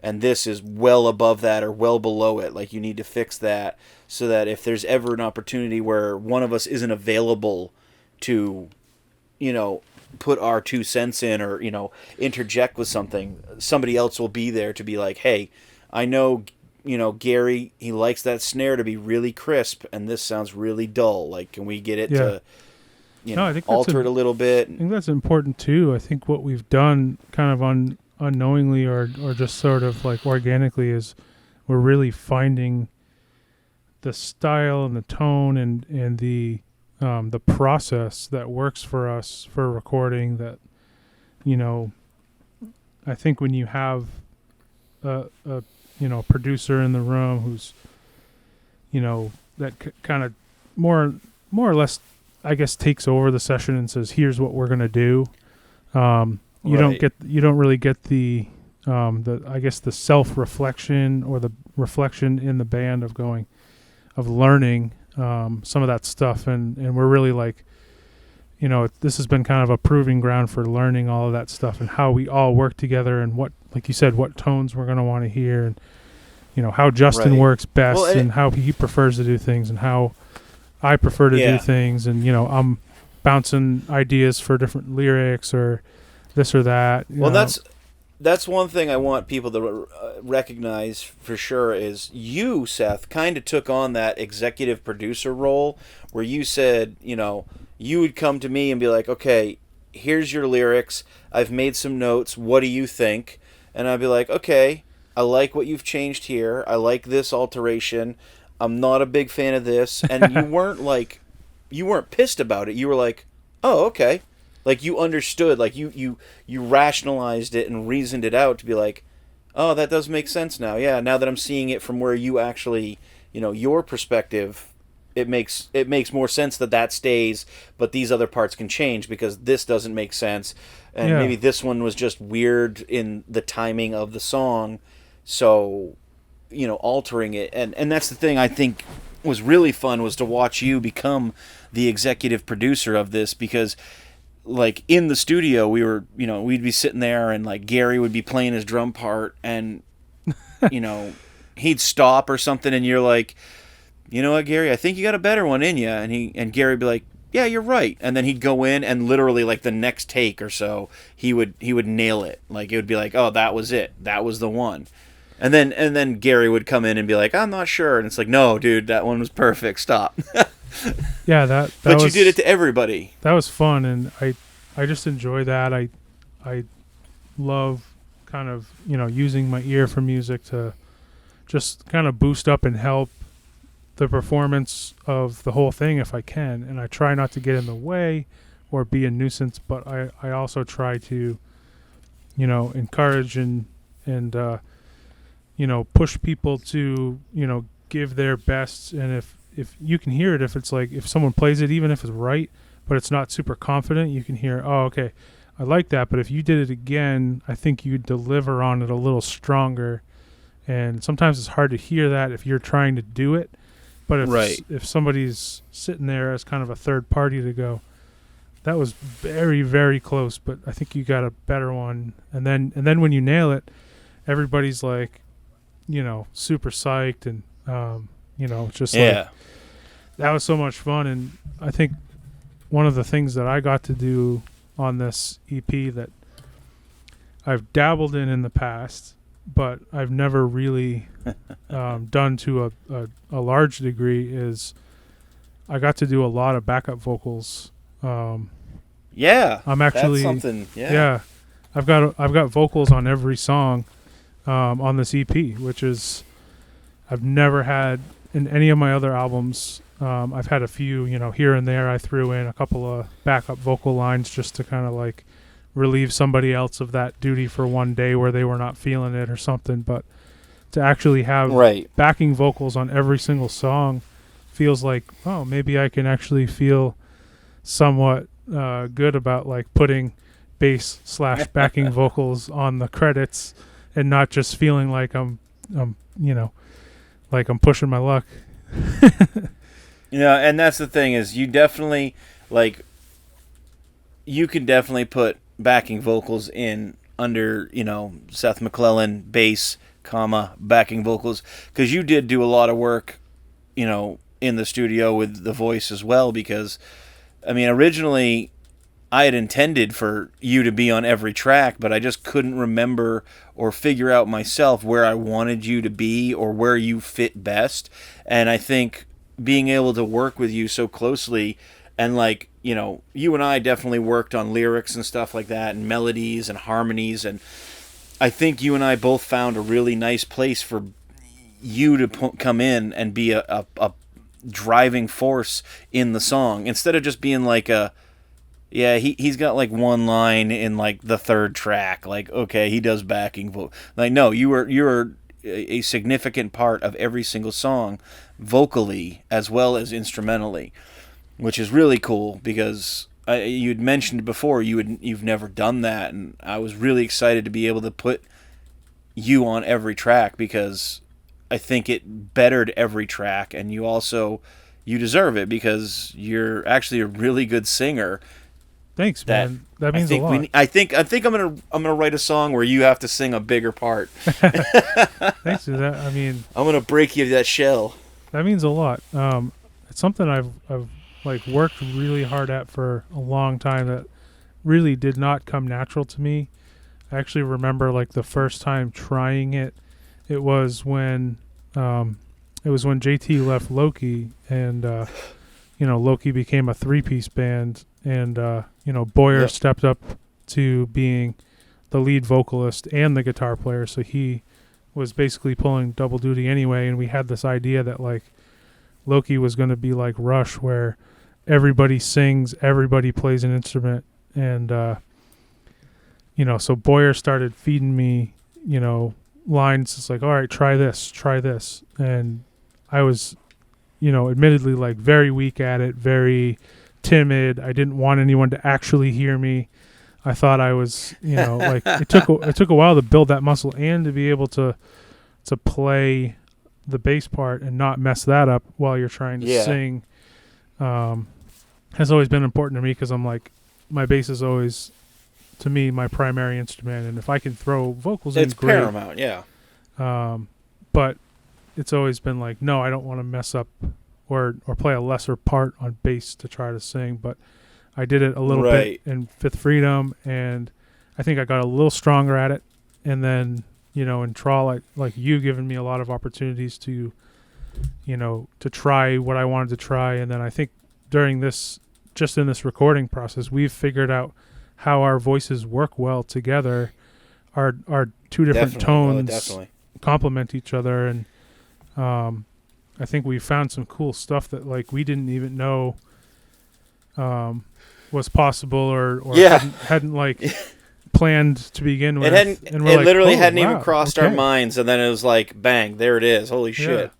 and this is well above that or well below it. Like, you need to fix that so that if there's ever an opportunity where one of us isn't available to, put our 2 cents in or, interject with something, somebody else will be there to be like, hey, I know, Gary, he likes that snare to be really crisp, and this sounds really dull. Like, can we get it to, I think alter it a little bit? I think that's important too. I think what we've done kind of unknowingly or just sort of like organically is we're really finding the style and the tone and the process that works for us for recording. That, I think when you have a producer in the room who's, that kind of more or less, I guess, takes over the session and says, "Here's what we're gonna do." You don't really get the I guess the self-reflection or the reflection in the band of learning some of that stuff, and we're really like, this has been kind of a proving ground for learning all of that stuff and how we all work together and what, like you said, what tones we're going to want to hear, and how Justin works best, and how he prefers to do things and how I prefer to do things, and I'm bouncing ideas for different lyrics or this or that. Well, that's one thing I want people to recognize for sure is you, Seth, kind of took on that executive producer role where you said, you would come to me and be like, okay, here's your lyrics. I've made some notes. What do you think? And I'd be like, okay, I like what you've changed here. I like this alteration. I'm not a big fan of this. And you weren't pissed about it. You were like, oh, okay. Like, you understood, like, you rationalized it and reasoned it out to be like, oh, that does make sense now. Yeah, now that I'm seeing it from where you actually, your perspective, it makes more sense that stays, but these other parts can change because this doesn't make sense. And maybe this one was just weird in the timing of the song, so, altering it. And that's the thing I think was really fun, was to watch you become the executive producer of this, because like in the studio we were, we'd be sitting there and like Gary would be playing his drum part and he'd stop or something and you're like, you know what, Gary, I think you got a better one in you, and Gary'd be like, yeah, you're right, and then he'd go in and literally like the next take or so he would nail it. Like, it would be like, oh, that was it, that was the one. And then Gary would come in and be like, I'm not sure, and it's like, no, dude, that one was perfect, stop. Yeah, that but was, you did it to everybody. That was fun, and I just enjoy that. I love kind of, using my ear for music to just kind of boost up and help the performance of the whole thing if I can. And I try not to get in the way or be a nuisance, but I also try to, encourage and push people to, give their best. And if you can hear it, if it's like, if someone plays it, even if it's right, but it's not super confident, you can hear, oh, okay, I like that, but if you did it again, I think you'd deliver on it a little stronger. And sometimes it's hard to hear that if you're trying to do it, but if somebody's sitting there as kind of a third party to go, that was very, very close, but I think you got a better one. And then when you nail it, everybody's like, super psyched, and it's just like, that was so much fun. And I think one of the things that I got to do on this EP that I've dabbled in the past, but I've never really done to a large degree, is I got to do a lot of backup vocals. I'm actually, that's something. I've got vocals on every song on this EP, which is I've never had in any of my other albums. I've had a few, here and there. I threw in a couple of backup vocal lines just to kind of like relieve somebody else of that duty for one day where they were not feeling it or something. But to actually have backing vocals on every single song feels like, oh, maybe I can actually feel somewhat good about like putting bass / backing vocals on the credits and not just feeling like I'm like I'm pushing my luck. And that's the thing, is you definitely, like, you can definitely put backing vocals in under, Seth MacLellan, bass, backing vocals, because you did do a lot of work, in the studio with the voice as well, because, I mean, originally I had intended for you to be on every track, but I just couldn't remember or figure out myself where I wanted you to be or where you fit best. And I think being able to work with you so closely, and you and I definitely worked on lyrics and stuff like that, and melodies and harmonies, and I think you and I both found a really nice place for you to come in and be a driving force in the song, instead of just being like he's got like one line in like the third track, like, okay, he does backing vocal. Like, no, you're a significant part of every single song, vocally as well as instrumentally, which is really cool, because you'd mentioned before you've never done that, and I was really excited to be able to put you on every track, because I think it bettered every track, and you deserve it, because you're actually a really good singer. Thanks, man. That means a lot. I think I'm gonna write a song where you have to sing a bigger part. Thanks. I mean, I'm gonna break you that shell. That means a lot. It's something I've like worked really hard at for a long time that really did not come natural to me. I actually remember like the first time trying it. It was when JT left Loki, and Loki became a 3-piece band, and Boyer stepped up to being the lead vocalist and the guitar player, so he was basically pulling double duty anyway. And we had this idea that like Loki was going to be like Rush, where everybody sings, everybody plays an instrument, and so Boyer started feeding me lines. It's like, all right, try this, and I was admittedly like very weak at it, very timid. I didn't want anyone to actually hear me. I thought I was like, it took a while to build that muscle and to be able to play the bass part and not mess that up while you're trying to sing. Has always been important to me, because I'm like, my bass is always, to me, my primary instrument, and if I can throw vocals in, it's great. paramount. But it's always been like, no, I don't want to mess up or play a lesser part on bass to try to sing. But I did it a little bit in Fifth Freedom, and I think I got a little stronger at it. And then, in Trawl, like you giving me a lot of opportunities to try what I wanted to try. And then I think during this recording process, we've figured out how our voices work well together. Our two different tones complement each other, and I think we found some cool stuff that like we didn't even know was possible or hadn't like planned to begin with. It literally hadn't even crossed our minds, and then it was like, bang, there it is. Holy shit.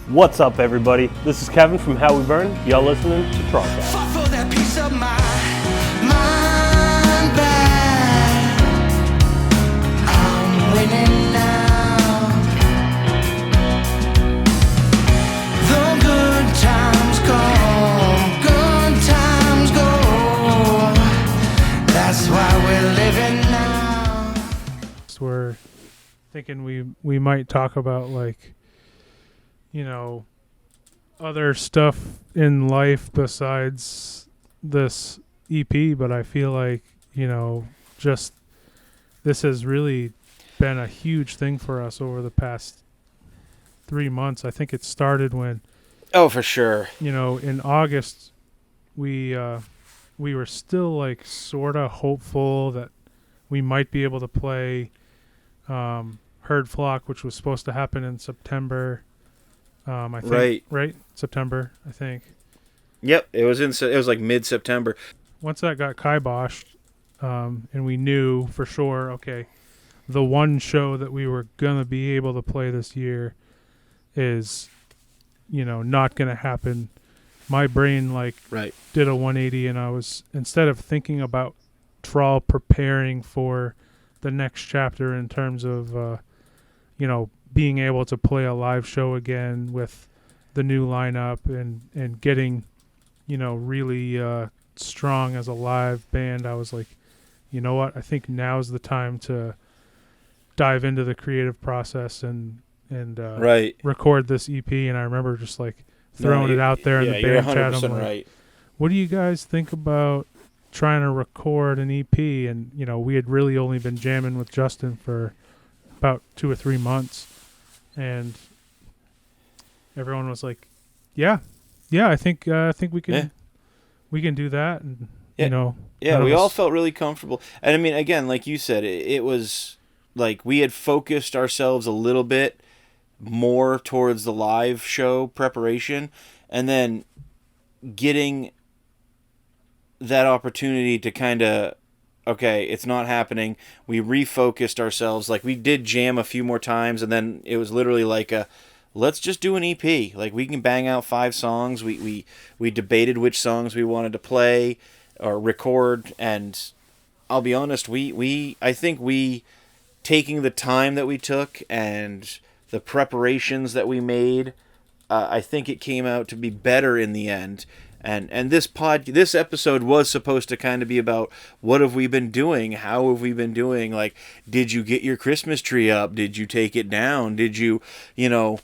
What's up, everybody? This is Kevin from How We Burn. Y'all listening to TrawlCast. Fought for that piece of my mind back. I'm winning now. The good times go. That's why we're living now. So we're thinking we might talk about like, other stuff in life besides this EP, but I feel like, just this has really been a huge thing for us over the past 3 months. I think it started when, oh, for sure, in August, we were still like sort of hopeful that we might be able to play Herd Flock, which was supposed to happen in September. I think, right? September, I think. Yep, it was like mid-September. Once that got kiboshed, and we knew for sure, okay, the one show that we were gonna be able to play this year is, not gonna happen. My brain did a 180, and I was, instead of thinking about Trawl preparing for the next chapter in terms of, being able to play a live show again with the new lineup and getting, really strong as a live band, I was like, you know what? I think now's the time to dive into the creative process and Right. record this EP. And I remember just like throwing it out there in the you're band chat. 100% I'm like, right. what do you guys think about trying to record an EP? And, you know, we had really only been jamming with Justin for about 2 or 3 months. And everyone was like, yeah, I think we can do that. And, you know. Yeah, we all felt really comfortable. And I mean, again, like you said, it was like we had focused ourselves a little bit more towards the live show preparation, and then getting that opportunity to kind of, okay, it's not happening. We refocused ourselves. Like, we did jam a few more times, and then it was literally like let's just do an EP. Like, we can bang out 5 songs. We debated which songs we wanted to play or record, and I'll be honest, I think we taking the time that we took and the preparations that we made, I think it came out to be better in the end. And this episode was supposed to kind of be about what have we been doing? How have we been doing? Like, did you get your Christmas tree up? Did you take it down? Did you know?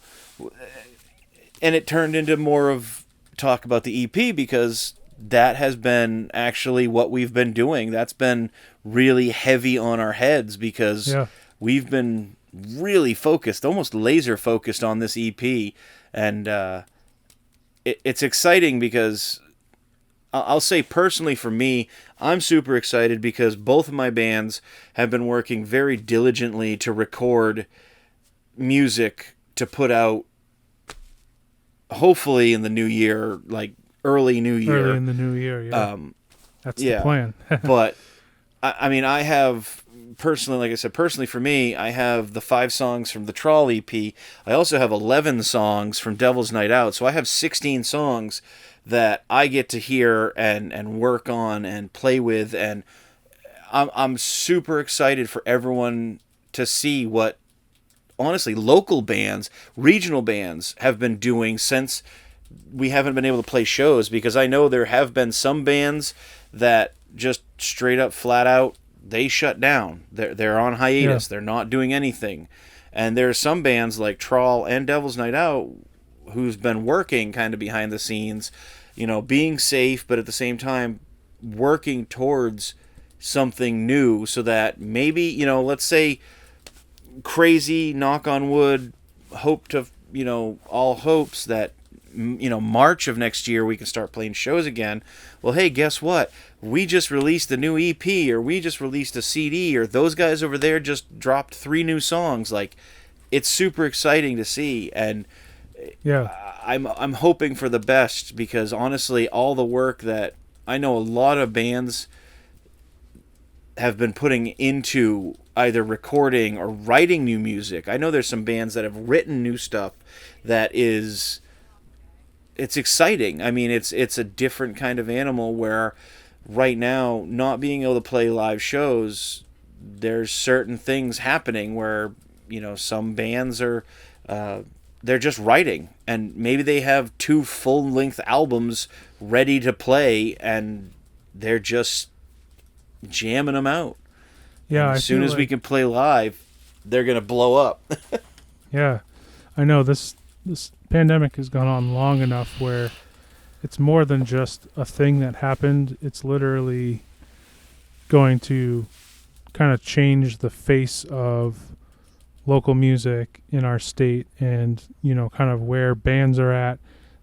And it turned into more of talk about the EP, because that has been actually what we've been doing. That's been really heavy on our heads, because we've been really focused, almost laser focused on this EP. And it's exciting because I'll say personally for me, I'm super excited because both of my bands have been working very diligently to record music to put out hopefully in the new year, like early new year. Early in the new year, yeah. That's the plan. But, I mean, I have, personally, like I said, personally for me, I have the 5 songs from the Trawl EP. I also have 11 songs from Devil's Night Out. So I have 16 songs that I get to hear and work on and play with. And I'm super excited for everyone to see what, honestly, local bands, regional bands have been doing since we haven't been able to play shows, because I know there have been some bands that just straight up flat out, they shut down. They're on hiatus. They're not doing anything. And there are some bands like Trawl and Devil's Night Out who's been working kind of behind the scenes, you know, being safe, but at the same time working towards something new, so that maybe, you know, let's say crazy, knock on wood, hope to, you know, all hopes that, you know, March of next year we can start playing shows again. Well, hey, guess what? We just released a new EP, or we just released a CD, or those guys over there just dropped 3 new songs. Like, it's super exciting to see, and I'm hoping for the best, because honestly, all the work that I know a lot of bands have been putting into either recording or writing new music. I know there's some bands that have written new stuff that is, it's exciting. I mean, it's a different kind of animal, where right now, not being able to play live shows, there's certain things happening where, you know, some bands are, they're just writing, and maybe they have 2 full-length albums ready to play, and they're just jamming them out. Yeah, and as soon as we can play live, they're gonna blow up. Yeah, I know this pandemic has gone on long enough where it's more than just a thing that happened. It's literally going to kind of change the face of local music in our state, and, you know, kind of where bands are at.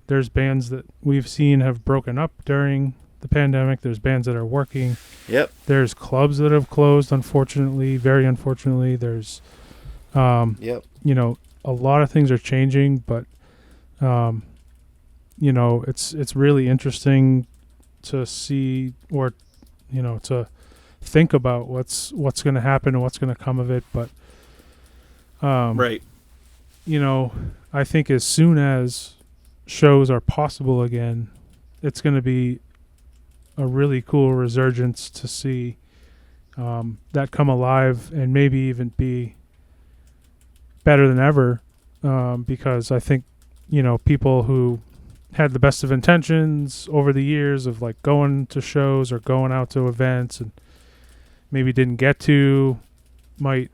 There's bands that we've seen have broken up during the pandemic. There's bands that are working. Yep. There's clubs that have closed, unfortunately, very unfortunately. There's, you know, a lot of things are changing, but, you know, it's really interesting to see, or, you know, to think about what's going to happen and what's going to come of it. But, right. You know, I think as soon as shows are possible again, it's going to be a really cool resurgence to see that come alive, and maybe even be better than ever, because I think, you know, people who had the best of intentions over the years of like going to shows or going out to events and maybe didn't get to, might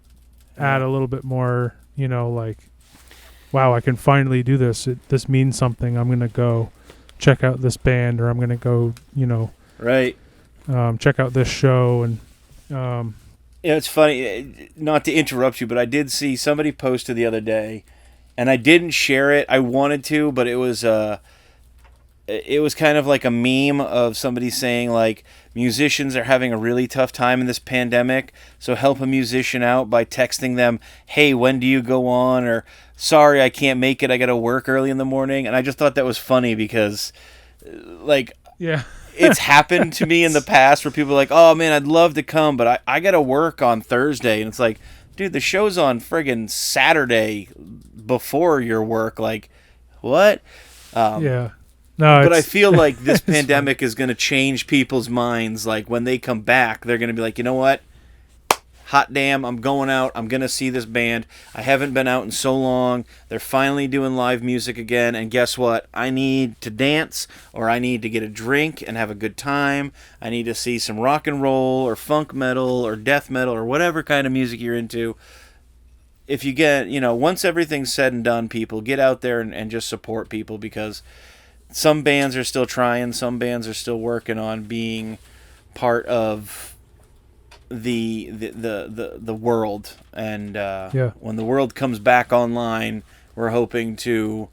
add a little bit more, like, wow, I can finally do this. This means something. I'm going to go check out this band, or I'm going to go, Right. Check out this show. And it's funny, not to interrupt you, but I did see somebody posted the other day, and I didn't share it. I wanted to, but it was kind of like a meme of somebody saying, like, musicians are having a really tough time in this pandemic, so help a musician out by texting them, hey, when do you go on? Or, sorry, I can't make it, I got to work early in the morning. And I just thought that was funny because, like, yeah, it's happened to me in the past where people are like, oh, man, I'd love to come, but I got to work on Thursday. And it's like, dude, the show's on friggin' Saturday before your work. Like, what? Yeah. No, but I feel like this pandemic is going to change people's minds. Like, when they come back, they're going to be like, you know what? Hot damn, I'm going out. I'm going to see this band. I haven't been out in so long. They're finally doing live music again. And guess what? I need to dance, or I need to get a drink and have a good time. I need to see some rock and roll or funk metal or death metal or whatever kind of music you're into. If you get, once everything's said and done, people, get out there and just support people, because some bands are still trying. Some bands are still working on being part of the world. And when the world comes back online, we're hoping to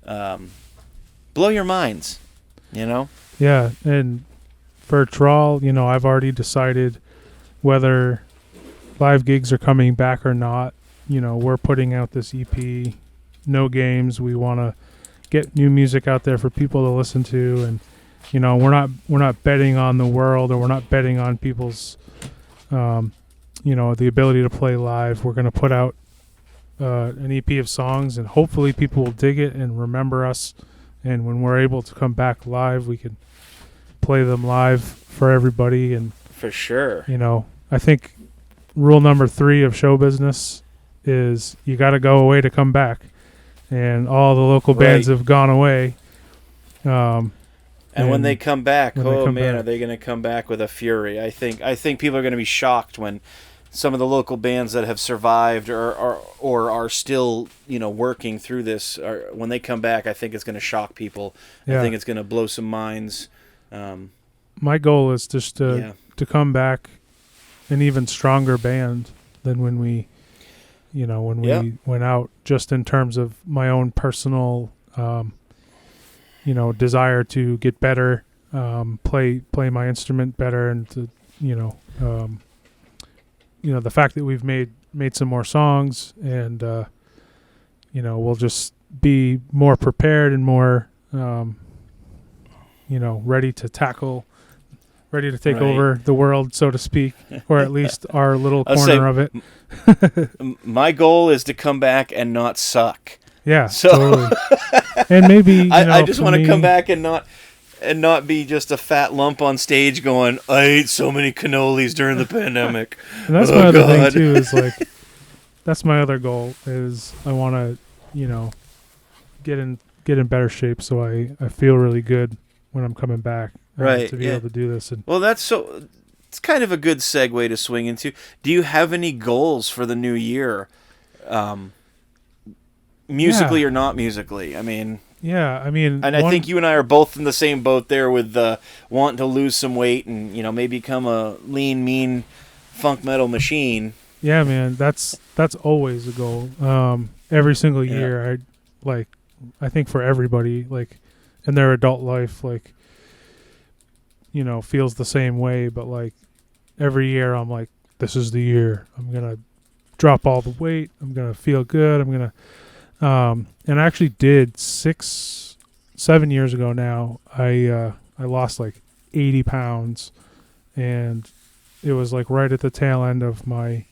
blow your minds, Yeah, and for Trawl, I've already decided whether live gigs are coming back or not. We're putting out this EP, No Games. We want to get new music out there for people to listen to, and we're not betting on the world, or we're not betting on people's the ability to play live. We're going to put out an EP of songs, and hopefully people will dig it and remember us, and when we're able to come back live, we can play them live for everybody. And for sure, I think rule number 3 of show business is you got to go away to come back. And all the local bands have gone away. And when they come back, are they going to come back with a fury? I think people are going to be shocked when some of the local bands that have survived or are still working through this, when they come back, I think it's going to shock people. I think it's going to blow some minds. My goal is just to come back an even stronger band than when we went out, just in terms of my own personal, desire to get better, play my instrument better, and to, the fact that we've made some more songs, and, we'll just be more prepared and more, ready to take over the world, so to speak, or at least our little corner of it. My goal is to come back and not suck. Yeah, so totally. And maybe I just want to come back and not be just a fat lump on stage going, I ate so many cannolis during the pandemic. And that's my other thing too. Is like, that's my other goal. Is I want to, get in better shape, so I feel really good when I'm coming back. Right, to be able to do this. And well, it's kind of a good segue to swing into. Do you have any goals for the new year? Musically or not musically? I mean... Yeah, and I think you and I are both in the same boat there with wanting to lose some weight and, maybe become a lean, mean funk metal machine. Yeah, man, that's always a goal. Every single year, I think for everybody, like, in their adult life, like, feels the same way, but like every year I'm like, this is the year. I'm going to drop all the weight. I'm going to feel good. I'm going to, and I actually did 6-7 years ago now. I lost like 80 pounds, and it was like right at the tail end of my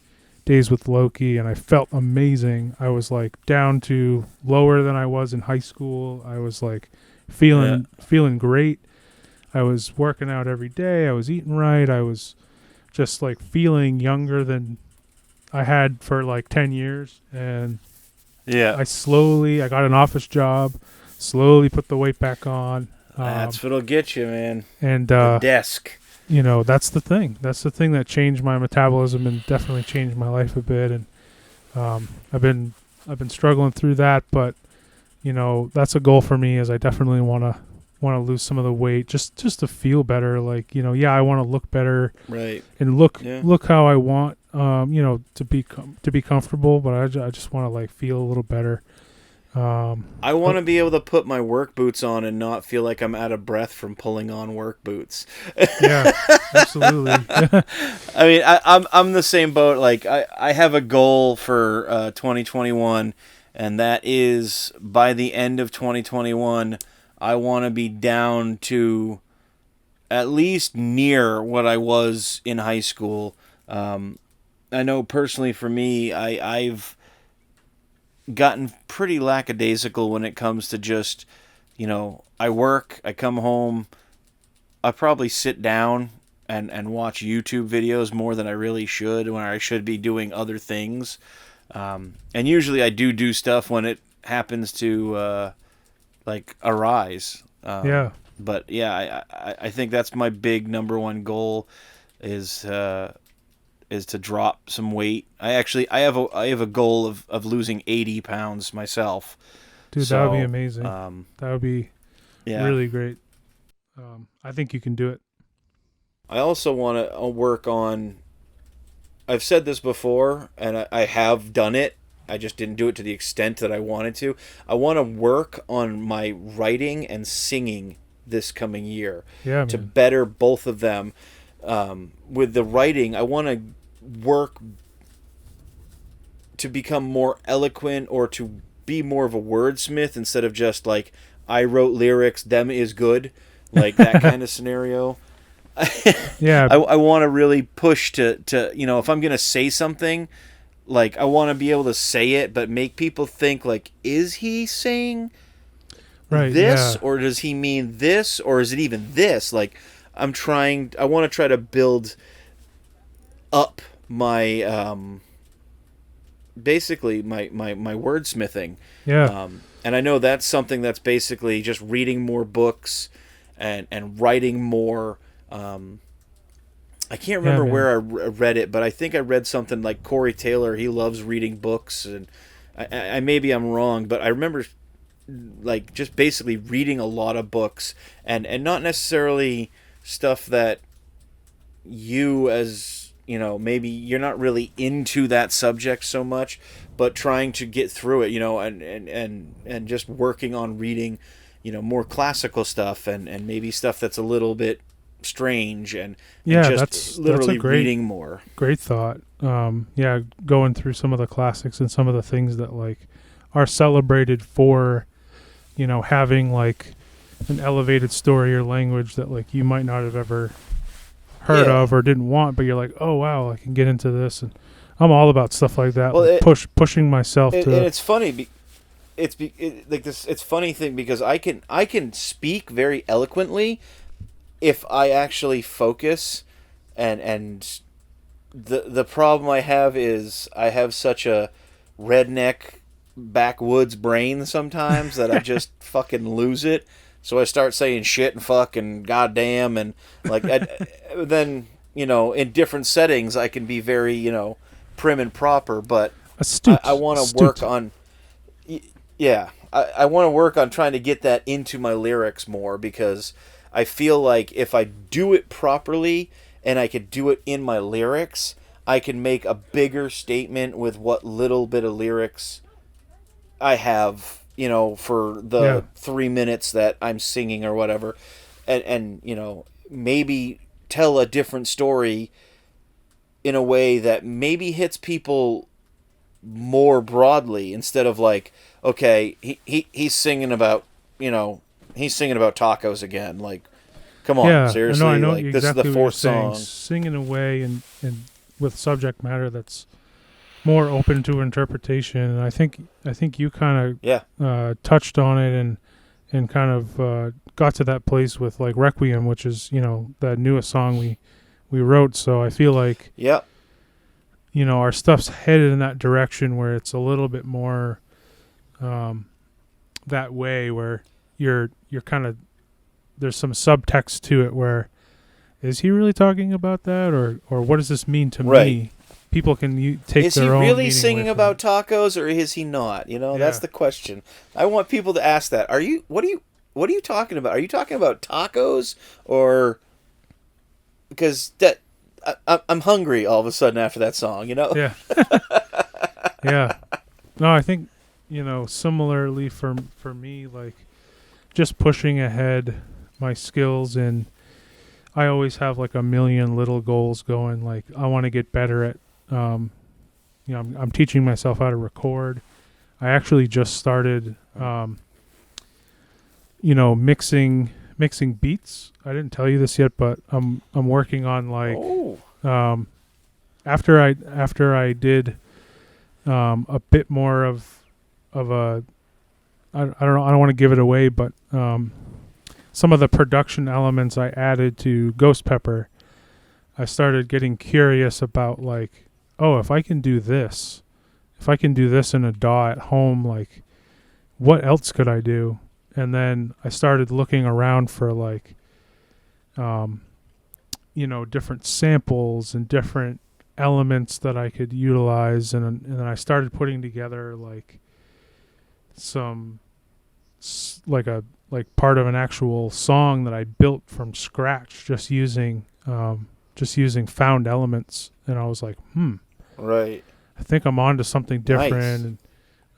days with Loki, and I felt amazing. I was like down to lower than I was in high school. I was like feeling great. I was working out every day. I was eating right. I was just like feeling younger than I had for like 10 years. And I got an office job, slowly put the weight back on. That's what'll get you, man. And the desk. That's the thing. That's the thing that changed my metabolism and definitely changed my life a bit. And I've been struggling through that, but that's a goal for me. Is I definitely want to lose some of the weight just to feel better. Like I want to look better, right? And look how I want, to be comfortable. But I just want to like feel a little better. I want to be able to put my work boots on and not feel like I'm out of breath from pulling on work boots. Yeah, absolutely. I mean, I'm the same boat. Like I have a goal for 2021, and that is by the end of 2021, I want to be down to at least near what I was in high school. I know personally for me, I've gotten pretty lackadaisical when it comes to just, I work, I come home, I probably sit down and watch YouTube videos more than I really should, when I should be doing other things. And usually I do stuff when it happens to, arise. Yeah. But yeah, I think that's my big number one goal is to drop some weight. I have a goal of losing 80 pounds myself. Dude, so, that would be amazing. That would be really great. I think you can do it. I also want to work on, I've said this before, and I have done it. I just didn't do it to the extent that I wanted to. I want to work on my writing and singing this coming year to better both of them. With the writing, I want to work to become more eloquent or to be more of a wordsmith instead of just like, I wrote lyrics, them is good, like that kind of scenario. Yeah. I want to really push to if I'm going to say something, like I want to be able to say it, but make people think like, is he saying this or does he mean this or is it even this? Like I want to try to build up my basically my wordsmithing. Yeah. And I know that's something that's basically just reading more books and writing more. I can't remember where I read it, but I think I read something like Corey Taylor. He loves reading books, and I maybe I'm wrong, but I remember like just basically reading a lot of books and not necessarily stuff that you as maybe you're not really into that subject so much, but trying to get through it, and just working on reading, more classical stuff and maybe stuff that's a little bit strange and just that's literally a great, reading more. Great thought. Going through some of the classics and some of the things that like are celebrated for, having like an elevated story or language that like you might not have ever heard of or didn't want, but you're like, oh wow, I can get into this, and I'm all about stuff like that. Well, like pushing myself to. And it's funny. It's funny thing because I can speak very eloquently if I actually focus, and the problem I have is I have such a redneck backwoods brain sometimes that I just fucking lose it. So I start saying shit and fuck and goddamn and like then in different settings I can be very prim and proper, but I want to work on I want to work on trying to get that into my lyrics more, because I feel like if I do it properly and I could do it in my lyrics, I can make a bigger statement with what little bit of lyrics I have, for the 3 minutes that I'm singing or whatever. And maybe tell a different story in a way that maybe hits people more broadly, instead of like, okay, he's singing about, he's singing about tacos again. Like, come on, seriously. I know like, exactly this is the fourth song. Sing in a way and with subject matter that's more open to interpretation. And I think you kind of touched on it and kind of got to that place with like Requiem, which is the newest song we wrote. So I feel like our stuff's headed in that direction where it's a little bit more that way where you're kind of, there's some subtext to it where, is he really talking about that, or what does this mean to me? People can take is their own. Is he really meaning singing about tacos, or is he not? That's the question. I want people to ask that. What are you talking about? Are you talking about tacos, or because that I'm hungry all of a sudden after that song? Yeah. Yeah. No, I think similarly for me, like just pushing ahead my skills, and I always have like a million little goals going. Like I want to get better at, I'm teaching myself how to record. I actually just started, mixing beats. I didn't tell you this yet, but I'm working on like, after I did, a bit more of a, I don't know, I don't want to give it away, but, some of the production elements I added to Ghost Pepper, I started getting curious about like, if I can do this in a DAW at home, like what else could I do? And then I started looking around for like, different samples and different elements that I could utilize. And then I started putting together like some, like part of an actual song that I built from scratch, just using found elements. And I was like, right. I think I'm on to something different.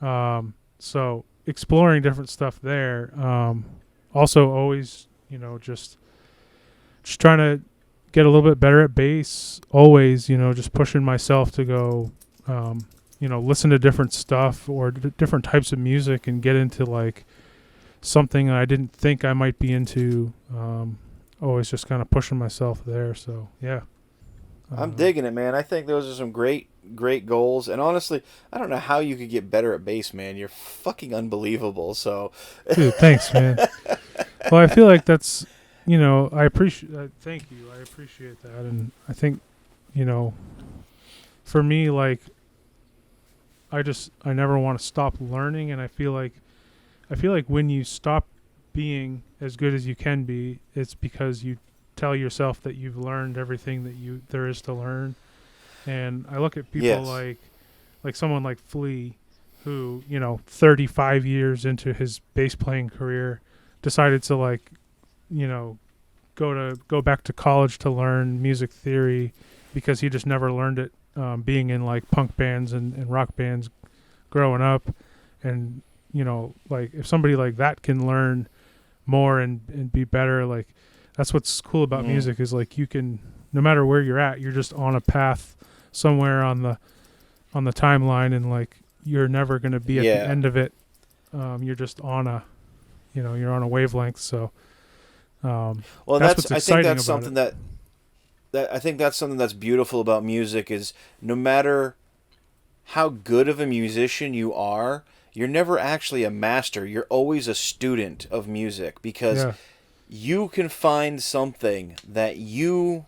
Nice. And, so exploring different stuff there. Also always, just trying to get a little bit better at bass. Always, just pushing myself to go, listen to different stuff or different types of music and get into like something that I didn't think I might be into. Always just kind of pushing myself there. So yeah. I'm digging it, man. I think those are some great goals. And honestly, I don't know how you could get better at bass, man. You're fucking unbelievable. So, dude, thanks, man. Well, I feel like that's, I appreciate. Thank you. I appreciate that, and I think, for me, like, I never want to stop learning, and I feel like when you stop being as good as you can be, it's because you tell yourself that you've learned everything that there is to learn. And I look at people like someone like Flea, who 35 years into his bass playing career decided to like go back to college to learn music theory because he just never learned it being in like punk bands and rock bands growing up. And like if somebody like that can learn more and be better, like that's what's cool about music is like you can, no matter where you're at, you're just on a path somewhere on the timeline, and like you're never going to be at the end of it. You're just on a you're on a wavelength. So well, that's what's exciting. I think that's something that I think that's something that's beautiful about music is no matter how good of a musician you are, you're never actually a master. You're always a student of music because you can find something that you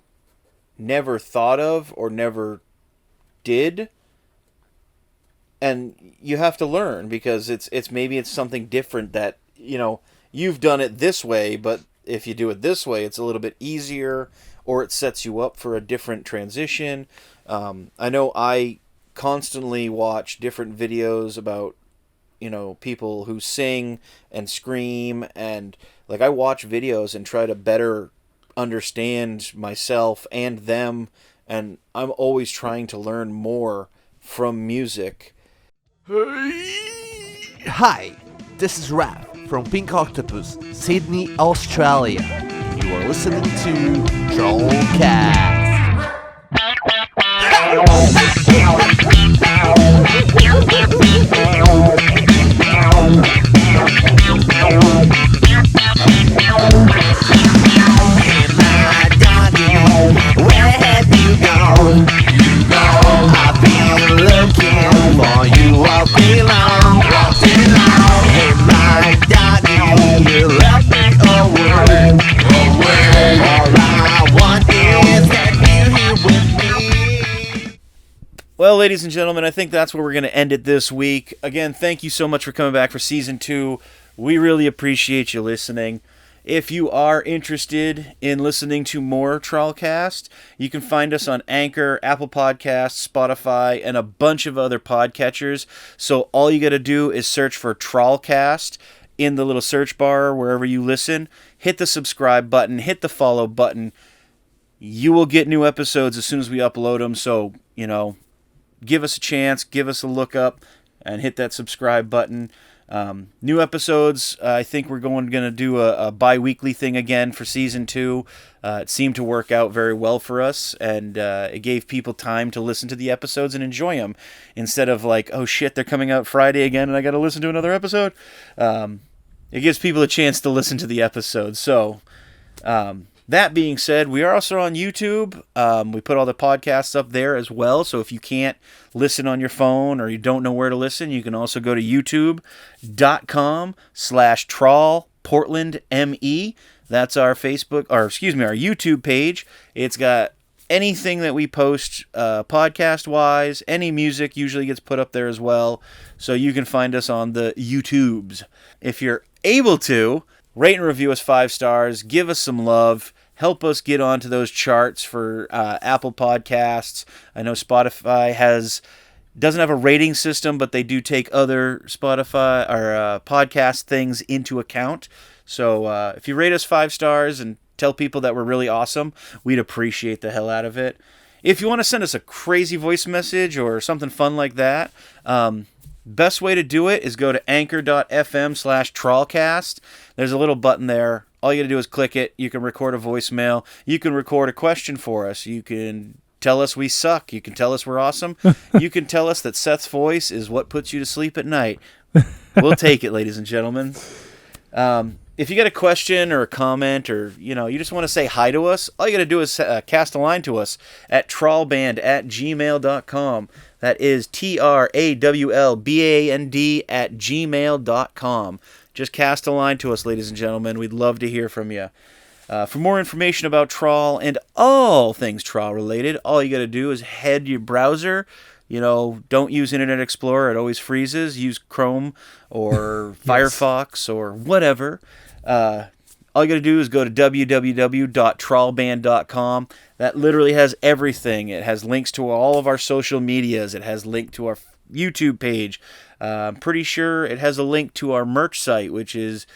never thought of or never did, and you have to learn because it's maybe it's something different that you've done it this way, but if you do it this way, it's a little bit easier, or it sets you up for a different transition. I know I constantly watch different videos about people who sing and scream, and like I watch videos and try to better understand myself and them, and I'm always trying to learn more from music. Hi, this is Raph from Pink Octopus, Sydney, Australia. You are listening to TrawlCast. Where have you gone? I've been looking for you all day long. Hey, my darling, you left me away. All I want is that you here with me. Well, ladies and gentlemen, I think that's where we're going to end it this week. Again, thank you so much for coming back for Season 2. We really appreciate you listening. If you are interested in listening to more TrawlCast, you can find us on Anchor, Apple Podcasts, Spotify, and a bunch of other podcatchers. So all you got to do is search for TrawlCast in the little search bar wherever you listen. Hit the subscribe button, hit the follow button. You will get new episodes as soon as we upload them. So, give us a chance, give us a look up, and hit that subscribe button. New episodes, I think we're going to do a bi-weekly thing again for Season 2. It seemed to work out very well for us, and it gave people time to listen to the episodes and enjoy them, instead of like, oh shit, they're coming out Friday again and I got to listen to another episode. It gives people a chance to listen to the episodes. So, that being said, we are also on YouTube. We put all the podcasts up there as well. So if you can't listen on your phone or you don't know where to listen, you can also go to youtube.com/TrawlPortlandME. That's our our YouTube page. It's got anything that we post podcast-wise. Any music usually gets put up there as well. So you can find us on the YouTubes. If you're able to, rate and review us 5 stars. Give us some love. Help us get onto those charts for Apple Podcasts. I know Spotify doesn't have a rating system, but they do take other Spotify or podcast things into account. So if you rate us 5 stars and tell people that we're really awesome, we'd appreciate the hell out of it. If you want to send us a crazy voice message or something fun like that, best way to do it is go to anchor.fm/TrawlCast. There's a little button there. All you got to do is click it. You can record a voicemail. You can record a question for us. You can tell us we suck. You can tell us we're awesome. You can tell us that Seth's voice is what puts you to sleep at night. We'll take it, ladies and gentlemen. If you got a question or a comment, or you just want to say hi to us, all you got to do is cast a line to us at trawlband@gmail.com. That is TRAWLBAND@gmail.com. Just cast a line to us, ladies and gentlemen. We'd love to hear from you. For more information about Trawl and all things Trawl related, all you got to do is head your browser. Don't use Internet Explorer. It always freezes. Use Chrome or Firefox or whatever. All you got to do is go to www.trawlband.com. That literally has everything. It has links to all of our social medias. It has link to our YouTube page. I'm pretty sure it has a link to our merch site, which is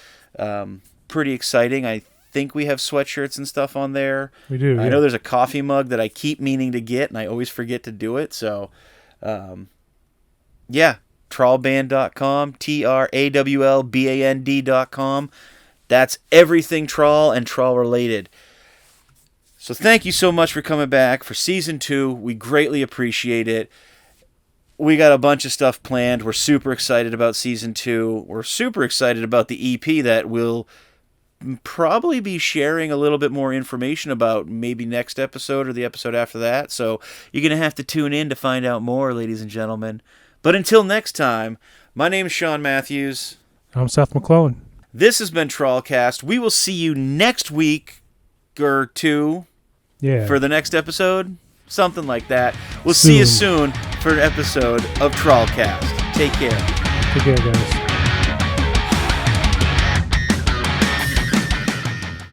pretty exciting. I think we have sweatshirts and stuff on there. We do. I know there's a coffee mug that I keep meaning to get, and I always forget to do it. So, trawlband.com, TRAWLBAND.com. That's everything Trawl and Trawl related. So thank you so much for coming back for Season 2. We greatly appreciate it. We got a bunch of stuff planned. We're super excited about Season 2. We're super excited about the EP that we'll probably be sharing a little bit more information about maybe next episode or the episode after that. So you're going to have to tune in to find out more, ladies and gentlemen. But until next time, my name is Sean Matthews. I'm Seth McClellan. This has been TrawlCast. We will see you next week or two for the next episode. Something like that. We'll see you soon for an episode of TrawlCast. Take care. Take care, guys.